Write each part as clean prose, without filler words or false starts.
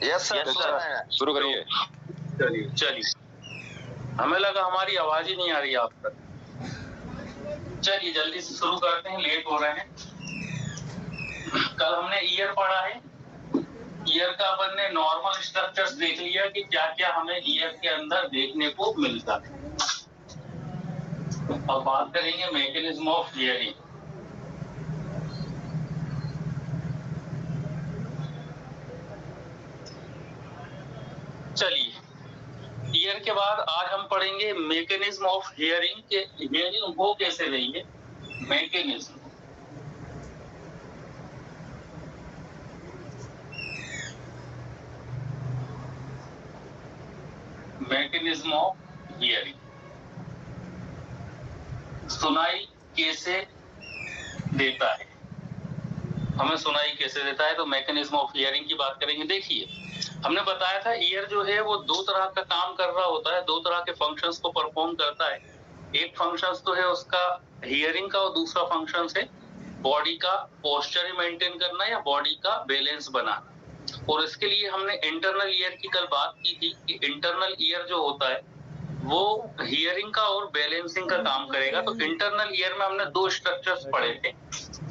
Yes sir, शुरू करिए। चलिए, हमें लगा हमारी आवाज ही नहीं आ रही आप तक। चलिए जल्दी से शुरू करते हैं, लेट हो रहे हैं। कल हमने ईयर पढ़ा है। ईयर का अपन ने नॉर्मल स्ट्रक्चर्स देख लिया कि क्या क्या हमें ईयर के अंदर देखने को मिलता है। अब बात करेंगे मैकेनिज्म ऑफ हियरिंग। चलिए, ईयर के बाद आज हम पढ़ेंगे मैकेनिज्म ऑफ हियरिंग के हियरिंग हो कैसे रही है। मैकेनिज्म मैकेनिज्म ऑफ हियरिंग, सुनाई कैसे देता है, हमें सुनाई कैसे देता है। तो मैकेनिज्म ऑफ हियरिंग की बात करेंगे। देखिए, हमने बताया था ईयर जो है वो दो तरह का काम कर रहा होता है, दो तरह के फंक्शंस को परफॉर्म करता है। एक फंक्शंस तो है उसका हियरिंग का, और दूसरा फंक्शन है बॉडी का पोस्चर मेंटेन करना या बॉडी का बैलेंस बनाना। और इसके लिए हमने इंटरनल ईयर की कल बात की थी कि इंटरनल ईयर जो होता है वो हियरिंग का और बैलेंसिंग का काम करेगा। तो इंटरनल ईयर में हमने दो स्ट्रक्चर्स पढ़े थे,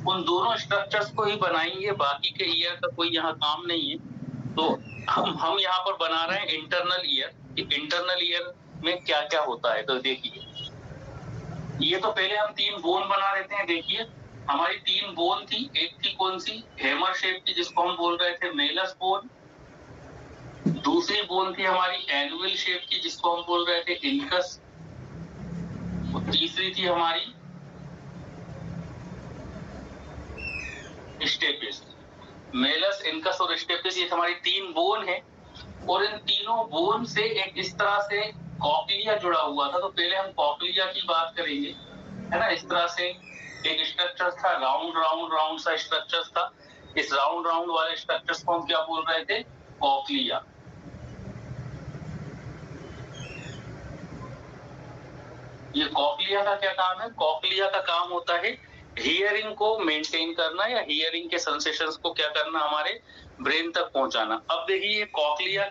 उन दोनों स्ट्रक्चर्स को ही बनाएंगे, बाकी के ईयर का कोई यहाँ काम नहीं है। तो हम यहाँ पर बना रहे हैं इंटरनल ईयर कि इंटरनल ईयर में क्या क्या होता है। तो देखिए, ये तो पहले हम तीन बोन बना लेते हैं। देखिए, हमारी तीन बोन थी, एक थी कौन सी, हैमर शेप की, जिसको हम बोल रहे थे मेलस बोन। दूसरी बोन थी हमारी एनुअल शेप की, जिसको हम बोल रहे थे इनकस। और तीसरी थी हमारी स्टेपिस। मेलस, इनकस और स्टेपिस, ये हमारी तीन बोन है। और इन तीनों बोन से एक इस तरह से कॉक्लिया जुड़ा हुआ था। तो पहले हम कॉक्लिया की बात करेंगे, है ना। इस तरह से एक स्ट्रक्चर था, राउंड राउंड राउंड सा स्ट्रक्चर था। इस राउंड राउंड वाले स्ट्रक्चर्स को हम क्या बोल रहे थे, कॉक्लिया। ये कॉक्लिया का क्या काम है, कॉक्लिया का काम होता है हियरिंग को मेंटेन करना या हियरिंग के सेंसेशंस को क्या करना, हमारे ब्रेन तक पहुंचाना। अब देखिए कॉक्लिया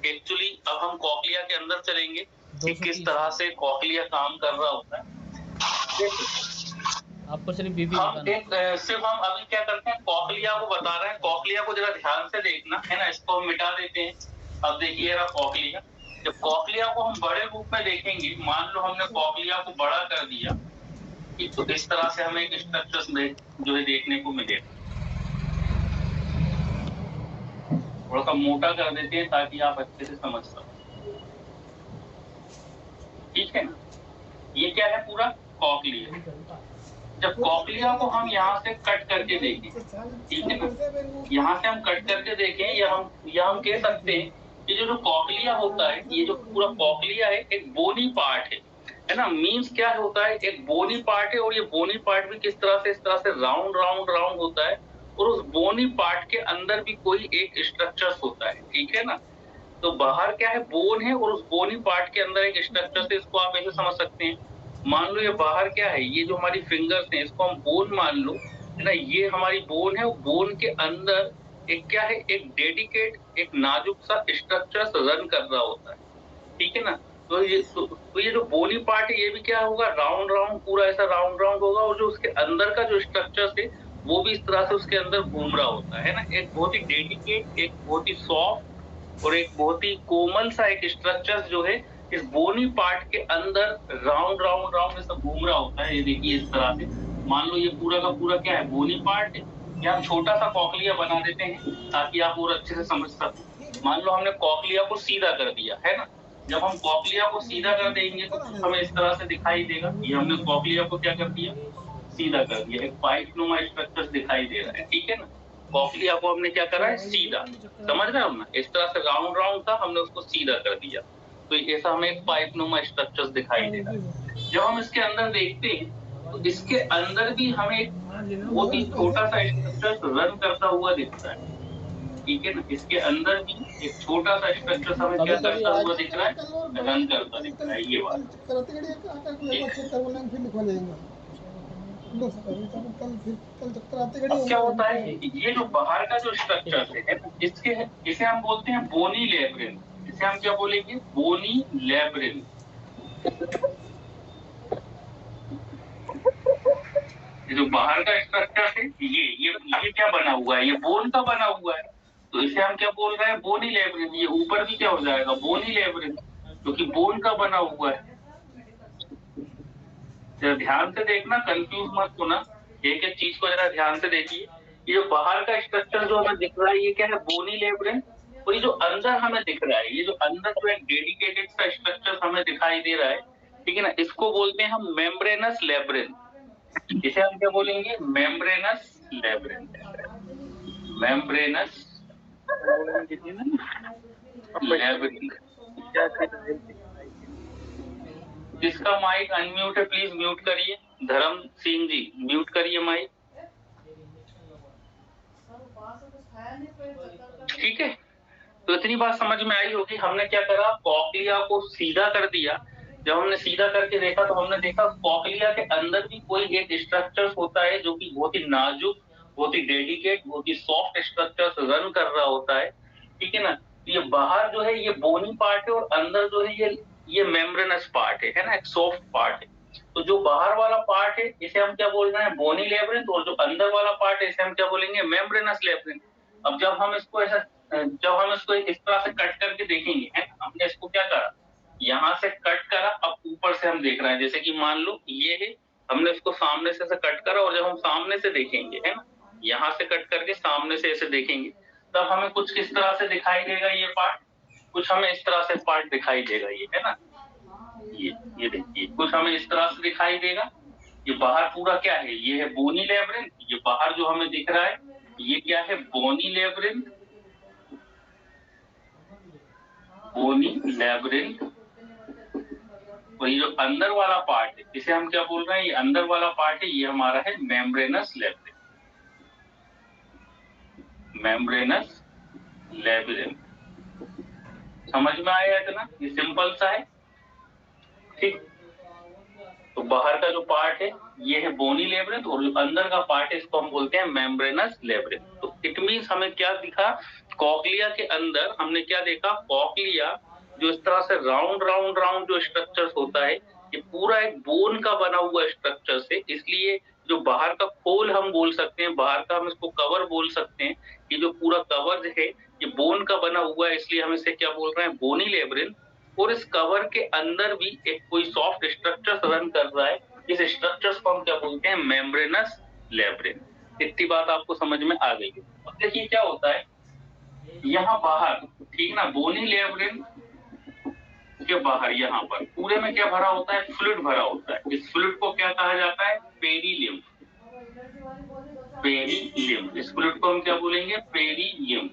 एक्चुअली, अब हम कॉक्लिया के अंदर चलेंगे कि किस तरह से कॉक्लिया काम कर रहा होता है। आपको सिर्फ बीबी सिर्फ हम अभी क्या करते हैं, कॉक्लिया को बता रहे हैं। कॉक्लिया को जरा ध्यान से देखना, है ना। इसको हम मिटा देते हैं। अब देखिए कॉक्लिया, जब कॉक्लिया को हम बड़े रूप में देखेंगे, मान लो हमने कॉक्लिया को बड़ा कर दिया, तो इस तरह से हमें एक स्ट्रक्चर्स में जो है देखने को मिलेगा। थोड़ा सा मोटा कर देते हैं ताकि आप अच्छे से समझ सको, ठीक है ना। ये क्या है, पूरा कॉक्लिया। जब कॉक्लिया को हम यहाँ से कट करके देखें, ठीक है ना, यहाँ से हम कट करके देखें, या हम कह सकते हैं कि जो कॉक्लिया होता है, ये जो पूरा कॉक्लिया है एक बोनी पार्ट है ना। मीन्स क्या होता है, एक बोनी पार्ट है, और ये बोनी पार्ट भी किस तरह से, इस तरह से राउंड राउंड राउंड होता है, और उस बोनी पार्ट के अंदर भी कोई एक स्ट्रक्चर होता है, ठीक है ना। तो बाहर क्या है, बोन है, और उस बोनी पार्ट के अंदर एक स्ट्रक्चर है। इसको आप ऐसे समझ सकते हैं, मान लो ये बाहर क्या है, ये जो हमारी फिंगर्स हैं, इसको हम बोन मान लो, है ना। ये हमारी बोन है, बोन के अंदर एक क्या है, एक डेडिकेट, एक नाजुक सा स्ट्रक्चर रन कर रहा होता है, ठीक है ना। तो ये जो बोनी पार्ट है, ये भी क्या होगा, राउंड राउंड, पूरा ऐसा राउंड राउंड होगा, और जो उसके अंदर का जो स्ट्रक्चर है वो भी इस तरह से उसके अंदर घूम रहा होता है ना। एक बहुत ही डेडिकेट, एक बहुत ही सॉफ्ट और एक बहुत ही कोमल सा एक स्ट्रक्चर जो है इस बोनी पार्ट के अंदर राउंड राउंड राउंड ऐसा घूम रहा होता है। ये देखिए इस तरह से, मान लो ये पूरा का पूरा क्या है, बोनी पार्ट है। या हम छोटा सा कॉक्लिया बना देते हैं ताकि आप और अच्छे से समझ सकें। मान लो हमने कॉक्लिया को सीधा कर दिया, है ना। जब हम कॉक्लिया को सीधा कर देंगे तो हमें इस तरह से दिखाई देगा। ये हमने कॉक्लिया को क्या कर दिया, सीधा कर दिया, एक पाइपनुमा स्ट्रक्चर दिखाई दे रहा है, ठीक है ना। कॉक्लिया को हमने क्या करा है, सीधा, समझ रहे हो ना। इस तरह से राउंड राउंड था, हमने उसको सीधा कर दिया, तो ऐसा हमें एक पाइपनुमा स्ट्रक्चर दिखाई दे रहा है। जब हम इसके अंदर देखते हैं तो इसके अंदर भी हमें एक बहुत ही छोटा सा स्ट्रक्चर रन करता हुआ दिखता है, ठीक है ना। इसके अंदर भी एक छोटा सा स्ट्रक्चर हमें क्या करता हुआ दिख रहा है, रन करता दिख रहा है। ये बात अब क्या होता है, ये जो बाहर का जो स्ट्रक्चर है इसके इसे हम बोलते हैं बोनी लेब्रिन। इसे हम क्या बोलेंगे, बोनी लेब्रिन। ये जो बाहर का स्ट्रक्चर है ये क्या बना हुआ है, ये बोन का बना हुआ है, तो इसे हम क्या बोल रहे हैं, बोनी लेब्रिन। ये ऊपर भी क्या हो जाएगा, बोनी लेब्रिन, क्योंकि बोन का बना हुआ है। जरा ध्यान से देखना, कंफ्यूज मत होना, एक एक चीज को जरा ध्यान से देखिए। ये जो बाहर का स्ट्रक्चर जो हमें दिख रहा है ये क्या है, बोनी लेब्रिन। और ये जो अंदर हमें दिख रहा है, ये जो अंदर जो एक डेडिकेटेड सा स्ट्रक्चर हमें दिखाई दे रहा है, ठीक है ना, इसको बोलते हैं हम मेम्ब्रेनस लेब्रिन। इसे हम क्या बोलेंगे, मेम्ब्रेनस लेब्रिन। मेम्ब्रेनस लेब्रिन। जिसका माइक अनम्यूट है प्लीज म्यूट करिए। धर्म सिंह जी म्यूट करिए माइक। ठीक है, तो इतनी बात समझ में आई होगी। हमने क्या करा, कॉकलिया को सीधा कर दिया। जब हमने सीधा करके देखा तो हमने देखा कॉकलिया के अंदर भी कोई एक स्ट्रक्चर होता है जो कि बहुत ही नाजुक, बहुत ही डेडिकेट, बहुत ही सॉफ्ट स्ट्रक्चर रन कर रहा होता है, ठीक है ना। ये बाहर जो है ये बोनी पार्ट है और अंदर जो है ये मेम्ब्रेनस पार्ट है ना, एक सॉफ्ट पार्ट है। तो जो बाहर वाला पार्ट है इसे हम क्या बोल रहे हैं, बोनी लेब्रिन, और जो अंदर वाला पार्ट है इसे हम क्या बोलेंगे, मेम्ब्रेनस लेब्रिन। अब जब हम इसको इस तरह से कट करके देखेंगे, है ना, हमने इसको क्या करा, यहाँ से कट करा, अब ऊपर से हम देख रहे हैं, जैसे कि मान लो ये है, हमने इसको सामने से कट करा, और जब हम सामने से देखेंगे, है ना, यहाँ से कट करके सामने से ऐसे देखेंगे, तब हमें कुछ किस तरह से दिखाई देगा ये पार्ट, कुछ हमें इस तरह से पार्ट दिखाई देगा, ये है ना, ये देखिए कुछ हमें इस तरह से दिखाई देगा। ये बाहर पूरा क्या है, ये है बोनी लेब्रिन। ये बाहर जो हमें दिख रहा है ये क्या है, बोनी लेब्रिन, बोनी लेब्रिन। और ये जो अंदर वाला पार्ट है इसे हम क्या बोल रहे हैं, ये अंदर वाला पार्ट है, ये हमारा है मेम्ब्रेनस लेब्रिन, मेम्ब्रेनस लेब्रिन। समझ में आया इतना, ये सिंपल सा है, ठीक। तो बाहर का जो पार्ट है ये है बोनी लेब्रिन, और जो अंदर का पार्ट है इसको हम बोलते हैं मेम्ब्रेनस लेब्रिन। तो इट मींस हमें क्या दिखा, कॉकलिया के अंदर हमने क्या देखा, कॉकलिया जो इस तरह से राउंड राउंड राउंड जो स्ट्रक्चर होता है, ये पूरा एक बोन का बना हुआ स्ट्रक्चर से, इसलिए जो बाहर का खोल हम बोल सकते हैं, बाहर का हम इसको कवर बोल सकते हैं, ये जो पूरा कवर है ये बोन का बना हुआ है, इसलिए हम इसे क्या बोल रहे हैं, बोनी लेब्रिन। और इस कवर के अंदर भी एक कोई सॉफ्ट स्ट्रक्चर रन कर रहा है, इस स्ट्रक्चर को हम क्या बोलते हैं, मेम्ब्रेनस लेब्रिन। इतनी बात आपको समझ में आ गई है। अब देखिए क्या होता है यहाँ बाहर, ठीक ना, बोनी लेब्रिन के बाहर यहाँ पर पूरे में क्या भरा होता है, फ्लूइड भरा होता है। इस फ्लूइड को क्या कहा जाता है, पेरीलिम्फ, पेरीलिम्फ। इस फ्लूइड को हम क्या बोलेंगे, पेरीलिम्फ,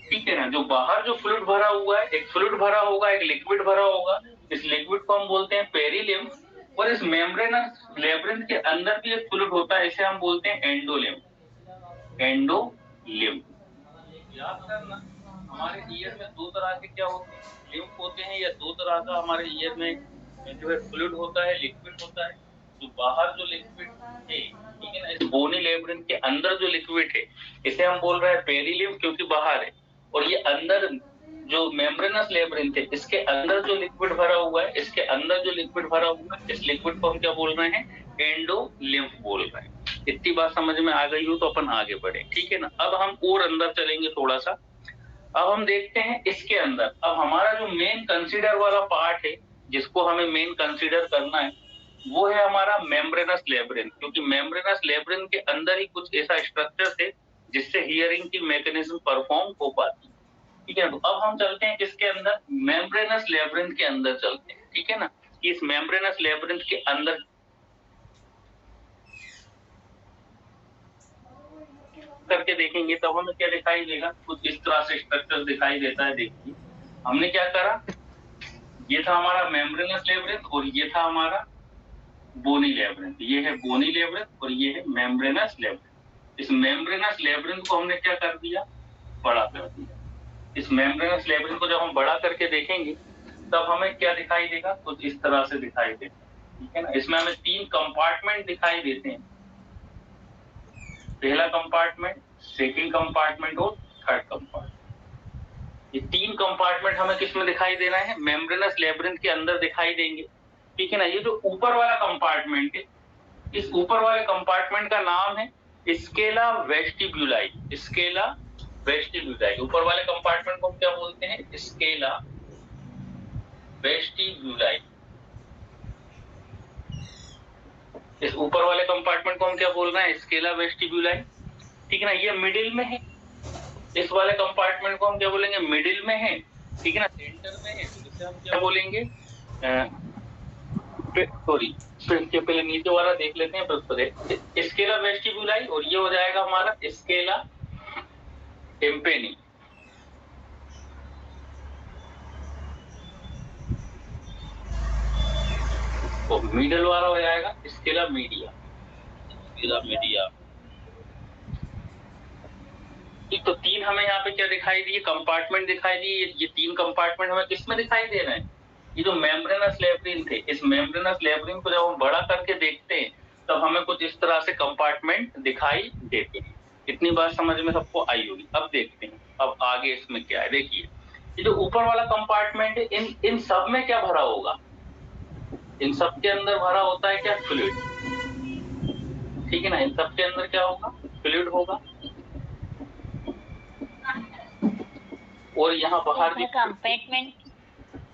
ठीक है ना। जो बाहर जो फ्लूइड भरा हुआ है, एक फ्लूइड भरा होगा, एक लिक्विड भरा होगा, इस लिक्विड को हम बोलते हैं पेरीलिम्फ। और इस मेम्ब्रेनस लेब्रिन के अंदर भी एक फ्लूइड होता है, इसे हम बोलते हैं एंडोलिम्फ, एंडोलिम्फ। याद करना, हमारे ईयर में दो तरह के क्या होते हैं, लिम्फ होते हैं, या दो तरह का हमारे ईयर में जो है फ्लूइड होता है, लिक्विड होता है। जो बाहर जो लिक्विड है, ठीक है ना, इस बोनी लेब्रिन के अंदर जो लिक्विड है इसे हम बोल रहे हैं पेरीलिम्फ, क्योंकि बाहर है। और ये अंदर जो मेम्ब्रेनस लेब्रिन थे इसके अंदर जो लिक्विड भरा हुआ है, इसके अंदर जो लिक्विड भरा हुआ है, इस लिक्विड को हम क्या बोल रहे हैं, एंडोलिम्फ बोल रहे हैं। इतनी बात समझ में आ गई हो तो अपन आगे बढ़े, ठीक है ना। अब हम और अंदर चलेंगे थोड़ा सा। अब हम देखते हैं इसके अंदर, अब हमारा जो मेन कंसीडर वाला पार्ट है, जिसको हमें मेन कंसीडर करना है, वो है हमारा मेम्ब्रेनस लेब्रिन। क्योंकि मेम्ब्रेनस लेब्रिन के अंदर ही कुछ ऐसा स्ट्रक्चर है जिससे हियरिंग की मैकेनिज्म परफॉर्म हो पाती है, ठीक है। तो अब हम चलते हैं किसके अंदर, मेम्ब्रेनस लेब्रिन के अंदर चलते हैं, ठीक है ना। इस मेम्ब्रेनस लेब्रिन के अंदर करके देखेंगे तब हमें क्या दिखाई देगा, कुछ इस तरह से स्ट्रक्चर दिखाई देता है। देखिए हमने क्या करा, ये था हमारा मेम्ब्रेनस लेब्रिन और ये था हमारा बोनी लेब्रिन। ये है बोनी लेब्रिन और ये है मेम्ब्रेनस लेब्रिन। इस मेम्ब्रेनस लेब्रिन को हमने क्या कर दिया, बड़ा कर दिया। इस मेम्ब्रेनस लेब्रिन को जब हम बड़ा करके देखेंगे तब हमें क्या दिखाई देगा, कुछ इस तरह से दिखाई देगा, ठीक है ना। इसमें हमें 3 कंपार्टमेंट दिखाई देते हैं, पहला कंपार्टमेंट, सेकंड कंपार्टमेंट और थर्ड कंपार्टमेंट। ये 3 कंपार्टमेंट हमें किसमें दिखाई देना है, मेम्ब्रेनस लेब्रिंथ के अंदर दिखाई देंगे, ठीक है ना। ये जो ऊपर वाला कंपार्टमेंट है, इस ऊपर वाले कंपार्टमेंट का नाम है स्केला वेस्टिब्यूलाई, स्केला वेस्टिब्यूलाई। ऊपर वाले कंपार्टमेंट को हम क्या बोलते हैं, स्केला वेस्टिब्यूलाई। इस ऊपर वाले कंपार्टमेंट को हम क्या बोल रहे हैं, स्केला वेस्टिब्यूलाई, ठीक है ना। ये मिडिल में है, इस वाले कंपार्टमेंट को हम क्या बोलेंगे, मिडिल में है, ठीक है ना, सेंटर में है, तो इसे हम क्या बोलेंगे, सॉरी पहले नीचे वाला देख लेते हैं, फिर स्केला वेस्टिब्यूलाई, और ये हो जाएगा हमारा स्केला टिम्पेनी। तो मिडल वाला हो जाएगा स्केला मीडिया, स्केला मीडिया। तो 3 हमें यहाँ पे क्या दिखाई दिए, कंपार्टमेंट दिखाई दिए। ये 3 कंपार्टमेंट हमें किसमें दिखाई दे रहे हैं, ये जो मेम्ब्रेनस लेब्रिंथ है, इस मेम्ब्रेनस लेब्रिंथ को जब हम बड़ा करके देखते हैं तब हमें कुछ इस तरह से कंपार्टमेंट दिखाई देते हैं। इतनी बात समझ में सबको आई होगी। अब देखते हैं अब आगे इसमें क्या है। देखिए ये जो ऊपर वाला कंपार्टमेंट है, इन सब में क्या भरा होगा, इन सब के अंदर भरा होता है क्या, फ्लूइड, ठीक है ना। इन सब के अंदर क्या होगा, फ्लूइड होगा, और यहाँ बाहर भी कंपार्टमेंट,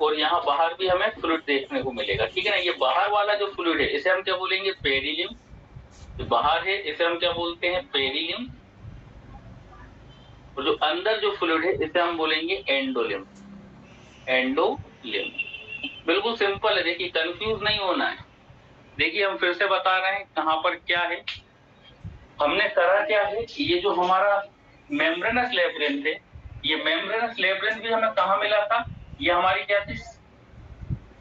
और यहाँ बाहर भी हमें फ्लूइड देखने को मिलेगा, ठीक है ना। ये बाहर वाला जो फ्लूइड है इसे हम क्या बोलेंगे, पेरिलिम्फ। जो बाहर है इसे हम क्या बोलते हैं, पेरिलिम्फ। और जो अंदर जो फ्लूइड है इसे हम बोलेंगे एंडोलिम्फ, एंडोलिम्फ। बिल्कुल सिंपल है, देखिए कंफ्यूज नहीं होना है। देखिए हम फिर से बता रहे हैं कहाँ पर क्या है। हमने करा क्या है, ये जो हमारा मेम्ब्रेनस लेब्रिंथ है, ये मेम्ब्रेनस लेब्रिंथ भी हमें कहाँ मिला था, ये हमारी क्या थी,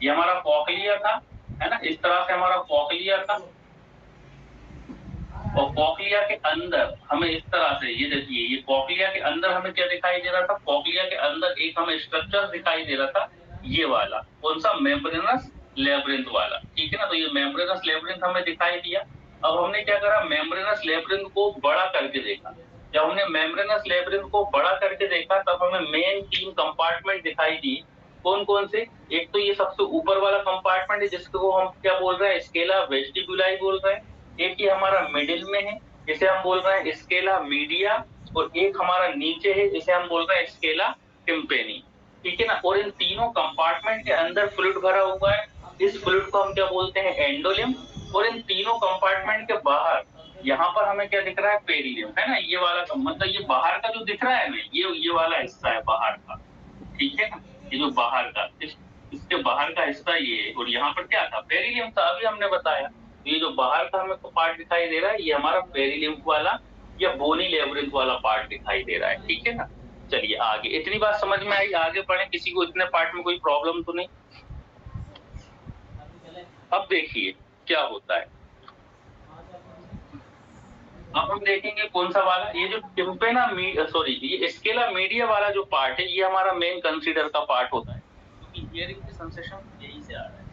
ये हमारा कॉकलिया था, है ना। इस तरह से हमारा कॉकलिया था, और कॉकलिया के अंदर हमें इस तरह से, ये देखिए ये कॉकलिया के अंदर हमें क्या दिखाई दे रहा था, कॉकलिया के अंदर एक हमें स्ट्रक्चर दिखाई दे रहा था, ये वाला कौन सा, मेम्ब्रेनस लेब्रिंथ वाला, ठीक है ना। तो ये मेम्ब्रेनस लेब्रिंथ हमें दिखाई दिया। अब हमने क्या करा, मेम्ब्रेनस लेब्रिंथ को बड़ा करके देखा। जब हमने मेम्ब्रेनस लेब्रिंथ को बड़ा करके देखा तब हमें मेन 3 कंपार्टमेंट दिखाई दी। कौन कौन से, एक तो ये सबसे ऊपर वाला कंपार्टमेंट है जिसको हम क्या बोल रहे हैं, स्केला वेस्टिब्यूलाई बोल रहे हैं। एक ही हमारा मिडिल में है, इसे हम बोल रहे हैं स्केला मीडिया, और एक हमारा नीचे है, इसे हम बोल रहे हैं स्केला टिम्पेनी, ठीक है ना। और इन तीनों कंपार्टमेंट के अंदर फ्लूइड भरा हुआ है, इस फ्लूइड को हम क्या बोलते हैं, एंडोलिम्फ। और इन तीनों कंपार्टमेंट के बाहर यहाँ पर हमें क्या दिख रहा है, पेरिलिम्फ, है ना। ये वाला मतलब ये बाहर का जो दिख रहा है ना, ये वाला हिस्सा है बाहर का, ठीक है ना। ये जो बाहर का, इसके बाहर का हिस्सा ये है, और यहाँ पर क्या था, पेरिलिम्फ था, अभी हमने बताया। ये जो बाहर का हमें पार्ट दिखाई दे रहा है, ये हमारा पेरिलिम्फ वाला या बोनी लेब्रिंथ वाला पार्ट दिखाई दे रहा है, ठीक है ना। चलिए आगे, इतनी बात समझ में आई, आगे बढ़े। किसी को इतने पार्ट में कोई प्रॉब्लम तो नहीं। अब देखिए क्या होता है, अब हम देखेंगे कौन सा वाला, ये जो टिम्पेना सॉरी ये स्केला मीडिया वाला जो पार्ट है, ये हमारा मेन कंसीडर का पार्ट होता है, क्योंकि हियरिंग की सेंसेशन यही से आ रहा है।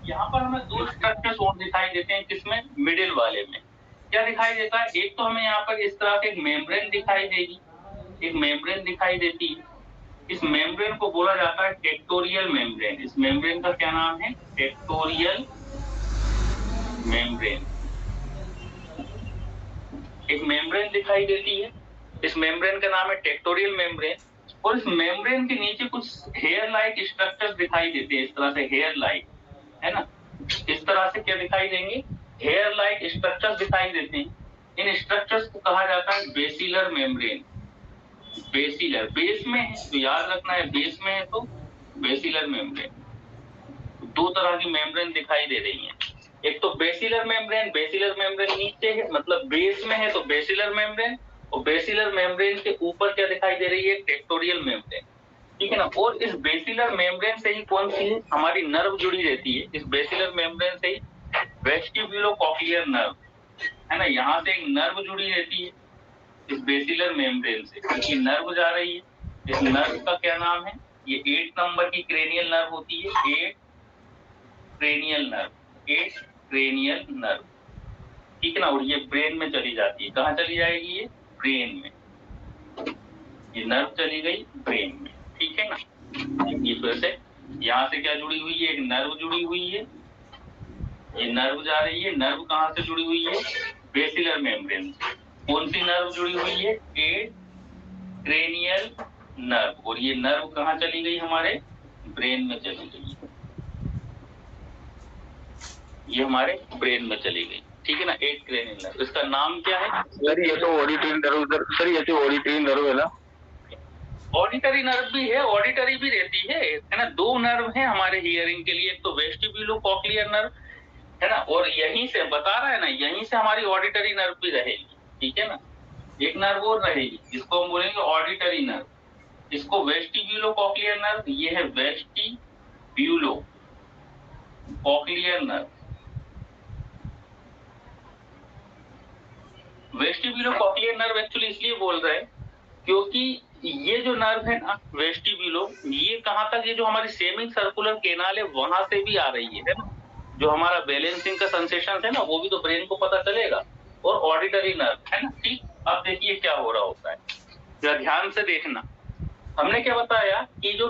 यहाँ पर हमें 2 स्ट्रक्चर्स और दिखाई देते हैं, किसमें, मिडिल वाले में। क्या दिखाई देता है, एक तो हमें यहाँ पर इस तरह से एक मेम्ब्रेन दिखाई देगी, एक मेम्ब्रेन दिखाई देती है। इस मेम्ब्रेन को बोला जाता है टेक्टोरियल मेम्ब्रेन। इस मेम्ब्रेन का क्या नाम है, टेक्टोरियल मेम्ब्रेन। एक मेम्ब्रेन दिखाई देती है, इस मेम्ब्रेन का नाम है टेक्टोरियल मेम्ब्रेन। और इस मेम्ब्रेन के नीचे कुछ हेयर लाइक स्ट्रक्चर्स दिखाई देते हैं, इस तरह से हेयर लाइक, है ना। इस तरह से क्या दिखाई देंगे, हेयर लाइक स्ट्रक्चर्स दिखाई देते हैं। इन स्ट्रक्चर्स को कहा जाता है बेसिलर मेम्ब्रेन। बेसिलर, बेस में है तो याद रखना है, बेस में है तो बेसिलर मेम्ब्रेन। 2 तरह की मेम्ब्रेन दिखाई दे रही है, एक तो बेसिलर मेम्ब्रेन, बेसिलर मेम्ब्रेन नीचे है मतलब बेस में है तो बेसिलर मेम्ब्रेन, और बेसिलर मेम्ब्रेन के ऊपर क्या दिखाई दे रही है, टेक्टोरियल मेम्ब्रेन, ठीक है ना। और इस बेसिलर मेम्ब्रेन से ही कौन सी हमारी नर्व जुड़ी रहती है, इस बेसिलर मेम्ब्रेन से ही वेस्टिब्यूलोकॉक्लियर नर्व, है ना। यहाँ से एक नर्व जुड़ी रहती है इस बेसिलर मेम्ब्रेन से, क्योंकि नर्व जा रही है। इस नर्व का क्या नाम है, ये 8 नंबर की क्रेनियल नर्व होती है, 8 क्रेनियल नर्व, एक क्रेनियल नर्व, ठीक है ना। और ये ब्रेन में चली जाती है। कहाँ चली जाएगी? ये ब्रेन में। ये नर्व चली गई ब्रेन में, ठीक है ना। इस वजह से यहाँ से क्या जुड़ी हुई है? एक नर्व जुड़ी हुई है। ये नर्व जा रही है। नर्व कहाँ से जुड़ी हुई है? बेसिलर मेम्ब्रेन से। कौन सी नर्व जुड़ी हुई है? एक क्रेनियल नर्व। और ये नर्व कहाँ चली गई? हमारे ब्रेन में चली गई। ये हमारे ब्रेन में चली गई, ठीक है ना। एक क्रेनियल नर्व, इसका नाम क्या है? सर ये तो ऑडिटरी नर्व, सर ये तो ऑडिटरी नर्व है ना? ऑडिटरी नर्व भी है, ऑडिटरी भी रहती है ना। दो नर्व है हमारे हियरिंग के लिए, एक तो वेस्टिब्यूलो कॉक्लियर नर्व है ना, और यहीं से बता रहा है ना, यहीं से हमारी ऑडिटरी नर्व भी रहेगी, ठीक है ना। एक नर्व और रहेगी जिसको हम बोलेंगे ऑडिटरी नर्व, इसको वेस्टिब्यूलो कॉक्लियर नर्व। ये है vestibulo cochlear nerve. Vestibulo cochlear nerve actually इसलिए बोल रहे हैं क्योंकि ये जो नर्व है ना वेस्टिब्यूलो, ये कहाँ तक, ये जो हमारी सेमी सर्कुलर केनाल है वहां से भी आ रही है ना। जो हमारा बैलेंसिंग का सेंसेशन है ना, वो भी तो ब्रेन को पता चलेगा। और ऑडिटरी नर्व है ना, ठीक। अब देखिए क्या हो रहा होता है, जरा ध्यान से देखना। हमने क्या बताया कि जो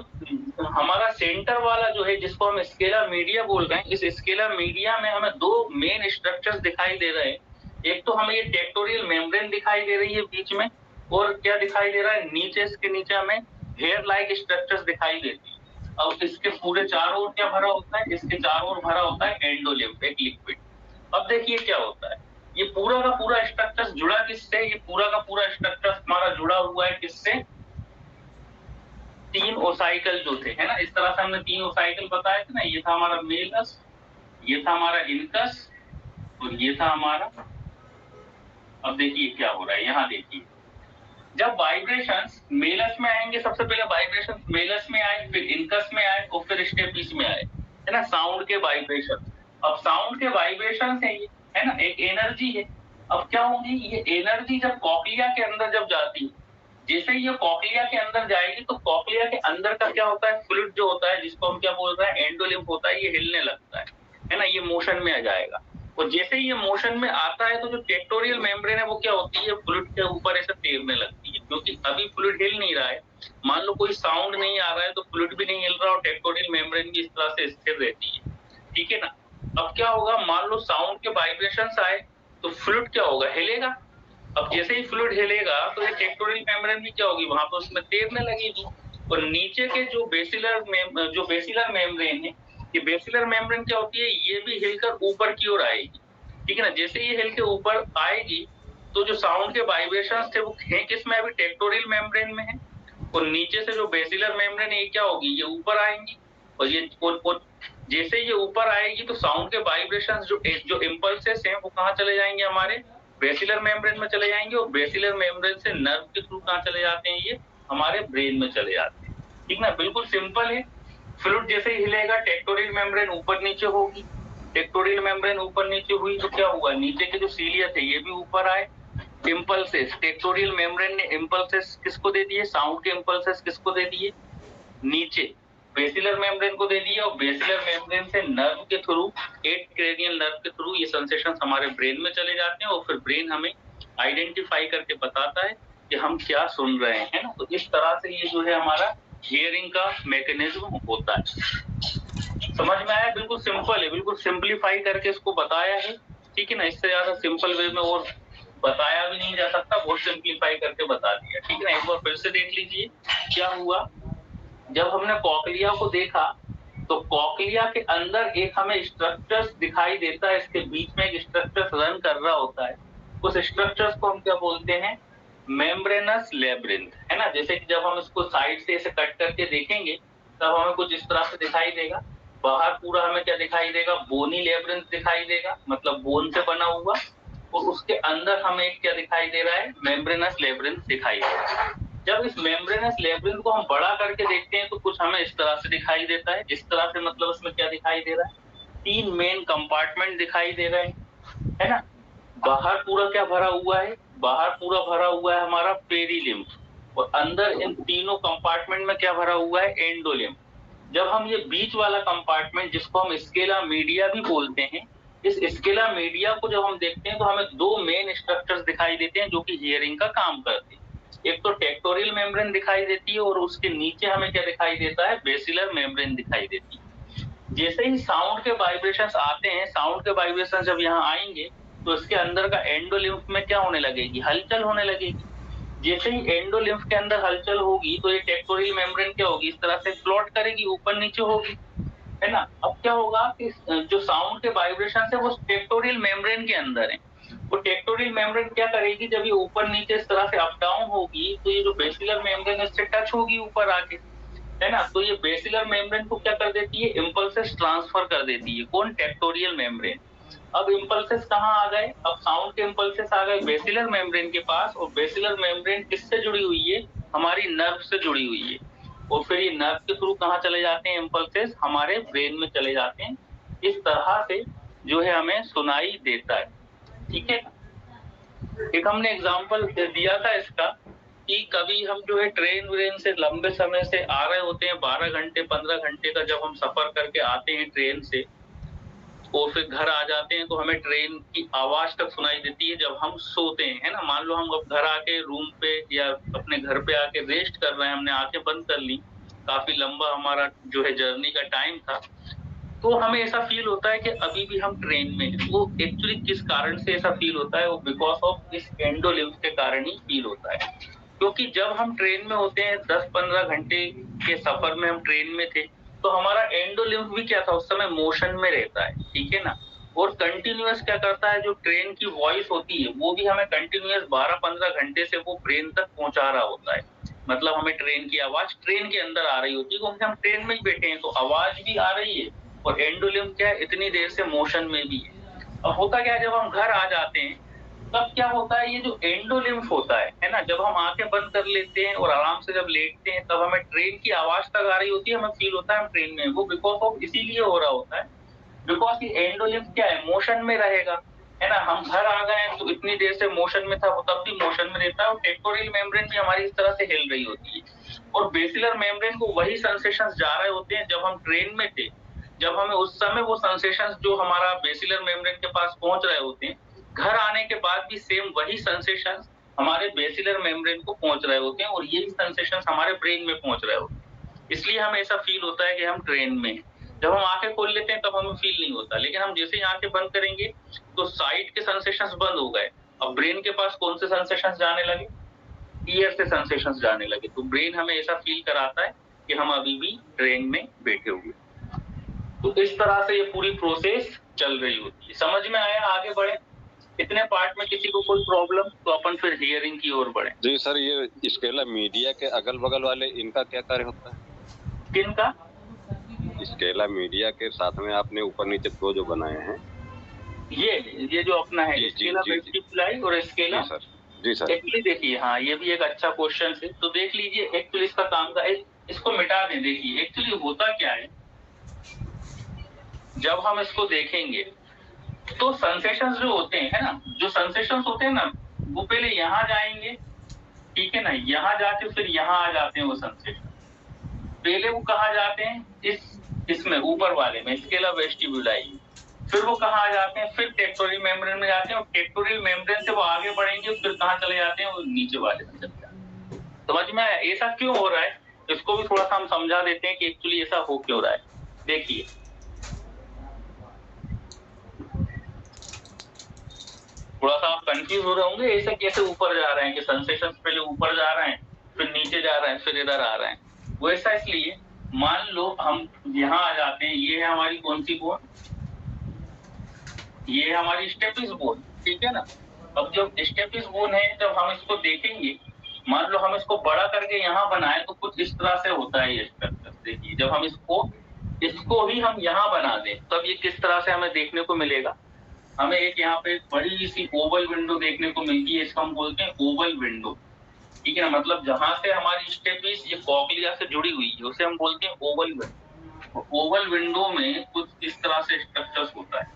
हमारा सेंटर वाला जो है, जिसको हम स्केला मीडिया बोल रहे हैं, इस स्केला मीडिया में हमें दो मेन स्ट्रक्चर्स दिखाई दे रहे हैं। एक तो हमें ये टेक्टोरियल मेम्ब्रेन दिखाई दे रही है बीच में, और क्या दिखाई दे रहा है? नीचे, इसके नीचे हमें हेयर लाइक स्ट्रक्चर्स दिखाई देती है। अब इसके पूरे चारों ओर क्या भरा होता है? इसके चारों ओर भरा होता है एंडोलिम्फ, एक लिक्विड। अब देखिए क्या होता है, ये पूरा का पूरा स्ट्रक्चर जुड़ा किससे? ये पूरा का पूरा स्ट्रक्चर हमारा जुड़ा हुआ है किससे? तीन ओसाइकल जो थे, है ना। इस तरह से हमने तीन ओसाइकल बताए थे ना। ये था हमारा मेलस, ये था हमारा इनकस, और ये था हमारा। अब देखिए क्या हो रहा है, यहाँ देखिए, जब वाइब्रेशंस मेलस में आएंगे, सबसे पहले वाइब्रेशंस मेलस में आए, फिर इनकस में आए, और फिर स्टेपिस में आए, है ना, साउंड के वाइब्रेशन। अब साउंड के वाइब्रेशन है ये, है ना, एक एनर्जी है। अब क्या होगी, ये एनर्जी जब कॉक्लिया के अंदर जब जाती है, जैसे ये कॉक्लिया के अंदर जाएगी, तो कॉक्लिया के अंदर का क्या होता है? फ्लूइड जो होता है, जिसको हम क्या बोल रहे हैं? एंडोलिम्फ होता है, ये हिलने लगता है ना, ये मोशन में आ जाएगा। और जैसे ही ये मोशन में आता है, तो जो टेक्टोरियल मेम्ब्रेन है वो क्या होती है? फ्लूइड के ऊपर ऐसे तैरने लगती है, क्योंकि अभी फ्लूइड हिल नहीं रहा है। मान लो कोई साउंड नहीं आ रहा है, तो फ्लूइड भी नहीं हिल रहा, और टेक्टोरियल मेम्ब्रेन भी इस तरह से स्थिर रहती है, ठीक है ना। अब क्या होगा, मान लो साउंड के वाइब्रेशंस आए, तो फ्लूइड क्या होगा? हिलेगा। अब जैसे ही फ्लूइड हिलेगा, तो ये टेक्टोरियल मेम्ब्रेन भी क्या होगी? वहां पर उसमें तैरने लगेगी। और नीचे के जो बेसिलर मेम्ब्रेन है, ये बेसिलर मेम्ब्रेन क्या होती है? ये भी हिलकर ऊपर की ओर आएगी, ठीक है ना। जैसे ये हिल के ऊपर आएगी, तो जो साउंड के वाइब्रेशंस थे वो हैं किसमें? अभी टेक्टोरियल मेम्ब्रेन में है। और नीचे से जो बेसिलर मेम्ब्रेन है, ये क्या होगी? ये ऊपर आएंगी। और ये और जैसे ये ऊपर आएगी, तो साउंड के वाइब्रेशंस जो इम्पल्सेस हैं, वो कहाँ चले जाएंगे? हमारे बेसिलर मेम्ब्रेन में चले जाएंगे। और बेसिलर मेम्ब्रेन से नर्व के थ्रू कहाँ चले जाते हैं? ये हमारे ब्रेन में चले जाते हैं, ठीक ना। बिल्कुल सिंपल है। फ्लूइड जैसे ही हिलेगा, टेक्टोरियल मेम्ब्रेन ऊपर नीचे होगी। टेक्टोरियल मेम्ब्रेन ऊपर नीचे हुई, तो क्या हुआ? नीचे के जो सीलिया थे, ये भी ऊपर आए। इम्पल्सेस, टेक्टोरियल मेम्ब्रेन ने इम्पल्सेस किसको दे दिए? साउंड के इम्पल्सेस किसको दे दिए? नीचे बेसिलर मेम्ब्रेन को दे दिया। और बेसिलर मेम्ब्रेन से नर्व के थ्रू, एट क्रेनियल नर्व के थ्रू ये सेंसेशंस हमारे ब्रेन में चले जाते हैं, और फिर ब्रेन हमें आइडेंटिफाई करके बताता है कि हम क्या सुन रहे हैं ना। तो इस तरह से ये जो है हमारा हियरिंग का मैकेनिज्म होता है। समझ में आया? बिल्कुल सिंपल है, बिल्कुल सिंपलीफाई करके इसको बताया है, ठीक है ना। इससे ज्यादा सिंपल वे में और बताया भी नहीं जा सकता, बहुत सिंपलीफाई करके बता दिया, ठीक है ना। एक बार फिर से देख लीजिए क्या हुआ। जब हमने कॉक्लिया को देखा, तो कॉक्लिया के अंदर एक हमें स्ट्रक्चर्स दिखाई देता है, इसके बीच में एक स्ट्रक्चर रन कर रहा होता है। उस स्ट्रक्चर्स को हम क्या बोलते हैं? मेम्ब्रेनस लेब्रिंथ, है ना। जैसे कि जब हम इसको साइड से ऐसे कट करके देखेंगे, तब हमें कुछ इस तरह से दिखाई देगा। बाहर पूरा हमें क्या दिखाई देगा? बोनी लेब्रिंथ दिखाई देगा, मतलब बोन से बना हुआ। और उसके अंदर हमें क्या दिखाई दे रहा है? मेम्ब्रेनस लेब्रिंथ दिखाई दे रहा है। जब इस मेम्ब्रेनस लेब्रिंथ को हम बड़ा करके देखते हैं, तो कुछ हमें इस तरह से दिखाई देता है। इस तरह से मतलब इसमें क्या दिखाई दे रहा है? तीन मेन कंपार्टमेंट दिखाई दे रहे हैं, है ना। बाहर पूरा क्या भरा हुआ है? बाहर पूरा भरा हुआ है हमारा पेरिलिम्फ, और अंदर इन तीनों कंपार्टमेंट में क्या भरा हुआ है? एंडोलिम्फ। जब हम ये बीच वाला कंपार्टमेंट जिसको हम स्केला मीडिया भी बोलते हैं, इस स्केला मीडिया को जब हम देखते हैं तो हमें दो मेन स्ट्रक्चर्स दिखाई देते हैं जो कि हियरिंग का काम करते हैं। एक तो टेक्टोरियल मेम्ब्रेन दिखाई देती है और उसके नीचे हमें क्या दिखाई देता है, बेसिलर मेम्ब्रेन दिखाई देती है। जैसे ही साउंड के वाइब्रेशंस आते हैं, साउंड के वाइब्रेशन जब यहाँ आएंगे तो इसके अंदर का एंडोलिम्फ में क्या होने लगेगी, हलचल होने लगेगी। जैसे ही एंडोलिम्फ के अंदर हलचल होगी तो ये टेक्टोरियल मेम्ब्रेन क्या होगी, इस तरह से फ्लोट करेगी, ऊपर नीचे होगी, है ना। अब क्या होगा कि जो साउंड के वाइब्रेशन है वो टेक्टोरियल मेम्ब्रेन के अंदर है। वो टेक्टोरियल मेम्ब्रेन क्या करेगी, जब ये ऊपर नीचे इस तरह से अप डाउन होगी तो ये जो बेसिलर मेम्ब्रेन इससे टच होगी ऊपर आके, है ना। तो ये बेसिलर मेम्ब्रेन को क्या कर देती है, इम्पल्सेस ट्रांसफर कर देती है। कौन, टेक्टोरियल मेम्ब्रेन। अब इम्पल्सेस कहाँ आ गए, अब साउंड के इम्पल्सेस आ गए बेसिलर मेम्ब्रेन के पास, और बेसिलर मेम्ब्रेन किससे जुड़ी हुई है, हमारी नर्व से जुड़ी हुई है। और फिर ये नर्व के थ्रू कहाँ चले जाते हैं इम्पल्सेस, हमारे ब्रेन में चले जाते हैं। इस तरह से जो है हमें सुनाई देता है, ठीक है। एक हमने एग्जाम्पल दिया था इसका कि कभी हम जो है ट्रेन व्रेन से लंबे समय से आ रहे होते हैं, 12 घंटे 15 घंटे का जब हम सफर करके आते हैं ट्रेन से, और फिर घर आ जाते हैं तो हमें ट्रेन की आवाज तक सुनाई देती है जब हम सोते हैं, है ना। मान लो हम अब घर आके रूम पे या अपने घर पे आके रेस्ट कर रहे हैं, हमने आंखें बंद कर ली, काफी लंबा हमारा जो है जर्नी का टाइम था, तो हमें ऐसा फील होता है कि अभी भी हम ट्रेन में हैं। वो एक्चुअली किस कारण से ऐसा फील होता है, वो बिकॉज ऑफ इस एंडोलिम्फ के कारण ही फील होता है। क्योंकि जब हम ट्रेन में होते हैं, 10-15 घंटे के सफर में हम ट्रेन में थे, तो हमारा एंडोलिम्फ भी क्या था, उस समय मोशन में रहता है, ठीक है ना। और कंटिन्यूअस क्या करता है, जो ट्रेन की वॉइस होती है वो भी हमें कंटिन्यूअस 12-15 घंटे से वो ब्रेन तक पहुंचा रहा होता है। मतलब हमें ट्रेन की आवाज ट्रेन के अंदर आ रही होती है, क्योंकि हम ट्रेन में ही बैठे हैं, तो आवाज भी आ रही है और एंडोलिम्फ क्या है, इतनी देर से मोशन में भी है। अब होता क्या है, जब हम घर आ जाते हैं तब क्या होता है, ये जो एंडोलिम्फ होता है ना, जब हम आंखें बंद कर लेते हैं और आराम से जब लेटते हैं तब हमें ट्रेन की आवाज तक आ रही होती है, हमें फील होता है हम ट्रेन में, वो बिकॉज ऑफ इसीलिए हो रहा होता है बिकॉज ये एंडोलिम्फ क्या है, मोशन में रहेगा, है ना। हम घर आ गए हैं तो इतनी देर से मोशन में था, वो तब भी मोशन में रहता है, और टेक्टोरियल मेम्ब्रेन भी हमारी इस तरह से हिल रही होती है। और बेसिलर मेम्ब्रेन को वही सेंसेशंस जा रहे होते हैं जब हम ट्रेन में थे, जब हमें उस समय वो सेंसेशंस जो हमारा बेसिलर मेम्ब्रेन के पास पहुंच रहे होते हैं, घर आने के बाद भी सेम वही सेंसेशंस हमारे बेसिलर मेम्ब्रेन को पहुंच रहे होते हैं, और यही सेंसेशंस हमारे ब्रेन में पहुंच रहे होते हैं। इसलिए हमें ऐसा फील होता है कि हम ट्रेन में हैं। जब हम आंखें खोल लेते हैं तब हमें फील नहीं होता, लेकिन हम जैसे ही आंखें बंद करेंगे तो साइड के सेंसेशंस बंद हो गए। अब ब्रेन के पास कौन से सेंसेशंस जाने लगे, ईयर से सेंसेशंस जाने लगे, तो ब्रेन हमें ऐसा फील कराता है कि हम अभी भी ट्रेन में बैठे हुए। तो इस तरह से ये पूरी प्रोसेस चल रही होती है। समझ में आया, आगे बढ़े। इतने पार्ट में किसी को कोई प्रॉब्लम, तो अपन फिर हियरिंग की ओर बढ़े। जी सर, ये स्केला मीडिया के अगल बगल वाले इनका क्या कार्य होता है? किनका? स्केला मीडिया के साथ में आपने ऊपर नीचे दो जो बनाए हैं, ये जो अपना है जी, स्केला जी, जी, वेस्टिबुलाई और स्केला, जी सर, जी सर। एक्चुअली देखिए, हाँ ये भी एक अच्छा क्वेश्चन है, तो देख लीजिए एक्चुअली इसका काम का इसको मिटा दें। देखिए एक्चुअली होता क्या है, जब हम इसको देखेंगे तो सेंसेशंस जो होते हैं, है ना, जो सेंसेशंस होते हैं ना, वो पहले यहाँ जाएंगे, ठीक है ना, यहाँ जाके फिर यहाँ आ जाते हैं वो सेंसेशन। पहले वो कहाँ जाते हैं, इसमें ऊपर वाले में स्केला वेस्टिबुलाई, फिर वो कहाँ आ जाते हैं, फिर टेक्टोरियल मेम्ब्रेन में जाते हैं, और टेक्टोरियल मेम्ब्रेन से वो आगे बढ़ेंगे, फिर कहाँ चले जाते हैं, वो नीचे वाले में चले जाते हैं। समझ में आया ऐसा क्यों हो रहा है, इसको भी थोड़ा सा हम समझा देते हैं कि एक्चुअली ऐसा हो क्यों रहा है। देखिए थोड़ा सा आप कंफ्यूज हो रहे होंगे, ऐसे कैसे ऊपर जा रहे हैं कि सेंसेशन पहले ऊपर जा रहे हैं, फिर नीचे जा रहे हैं, फिर इधर आ रहे हैं। वो ऐसा इसलिए, मान लो हम यहाँ आ जाते हैं, ये है हमारी कौन सी बोन, ये है हमारी स्टेपिस बोन, ठीक है ना। अब जब स्टेपिस बोन है, जब हम इसको देखेंगे, मान लो हम इसको बड़ा करके यहाँ बनाए तो कुछ इस तरह से होता है ये स्ट्रक्चर। देखिए जब हम इसको ही हम यहाँ बना दें तब ये किस तरह से हमें देखने को मिलेगा। हमें एक यहाँ पे बड़ी सी ओवल विंडो देखने को मिलती है, इसको हम बोलते हैं ओवल विंडो, ठीक है ना। मतलब जहां से हमारी स्टेपिस ये कॉक्लिया से जुड़ी हुई है उसे हम बोलते हैं ओवल विंडो। ओवल विंडो में कुछ इस तरह से स्ट्रक्चर्स होता है।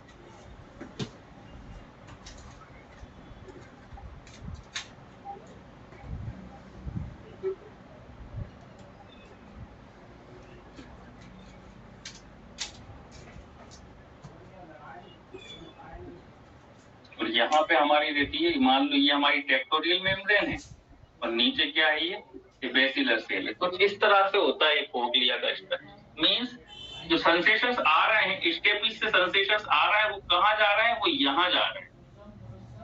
यहाँ पे हमारी रहती है, मान लो ये हमारी टेक्टोरियल मेम्ब्रेन है और नीचे क्या है ये बेसिलर सेल है। कुछ इस तरह से होता है कोक्लिया का स्ट्रक्चर। मींस जो सेंसेशंस आ रहे हैं, स्टेपिस से सेंसेशंस आ रहा है, वो कहाँ जा रहा है, वो यहाँ जा रहा है,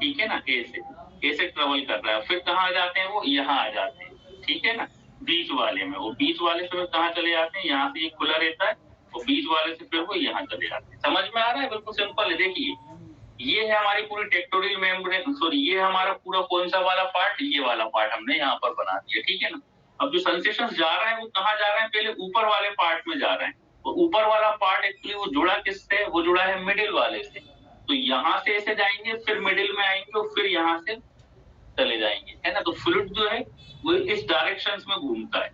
ठीक है ना, ए से ट्रेवल कर रहा है, फिर कहाँ जाते हैं, वो यहाँ आ जाते हैं, ठीक है ना, बीच वाले में। वो बीच वाले से कहाँ चले जाते हैं, यहाँ से ये खुला रहता है, और बीच वाले से फिर वो यहाँ चले जाते हैं। समझ में आ रहा है? बिल्कुल सिंपल है। देखिए ये है हमारी पूरी टेक्टोरियल मेम्ब्रेन, सॉरी ये है हमारा पूरा कौन सा वाला पार्ट, ये वाला पार्ट हमने यहाँ पर बना दिया, ठीक है ना। अब जो सेंसेशंस जा रहा है वो कहाँ जा रहे हैं, पहले ऊपर वाले पार्ट में जा रहे हैं, तो ऊपर वाला पार्ट एक्चुअली वो जुड़ा किससे, वो जुड़ा है मिडिल वाले से। तो यहाँ से ऐसे जाएंगे, फिर मिडिल में आएंगे और फिर यहाँ से चले जाएंगे, है ना। तो फ्लूइड जो है वो इस डायरेक्शन में घूमता है,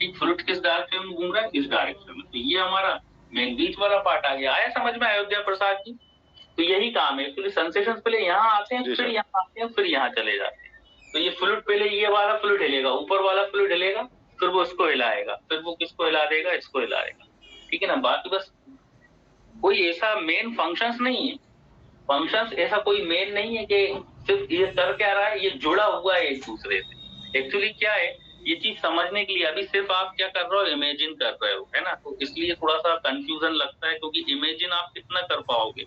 ठीक। फ्लूइड किस डायरेक्शन में घूम रहा है, इस डायरेक्शन में। तो ये हमारा मेन बीच वाला पार्ट आ गया। आया समझ में अयोध्या प्रसाद जी? तो यही काम है एक्चुअली। सेंसेशंस पहले यहाँ आते हैं, फिर यहाँ आते हैं, फिर यहाँ चले जाते हैं। तो ये फ्लूइड पहले ये वाला फ्लूइड हिलेगा, ऊपर वाला फ्लूइड हिलेगा, फिर वो इसको हिलाएगा, फिर वो किसको हिला देगा, इसको हिलाएगा, ठीक है ना। बाकी बस कोई ऐसा मेन फंक्शंस नहीं है, फंक्शंस ऐसा कोई मेन नहीं है कि सिर्फ ये कर क्या रहा है, ये जुड़ा हुआ है एक दूसरे से। एक्चुअली क्या है, ये चीज समझने के लिए अभी सिर्फ आप क्या कर रहे हो, इमेजिन कर रहे हो, है ना। तो इसलिए थोड़ा सा कंफ्यूजन लगता है, क्योंकि इमेजिन आप कितना कर पाओगे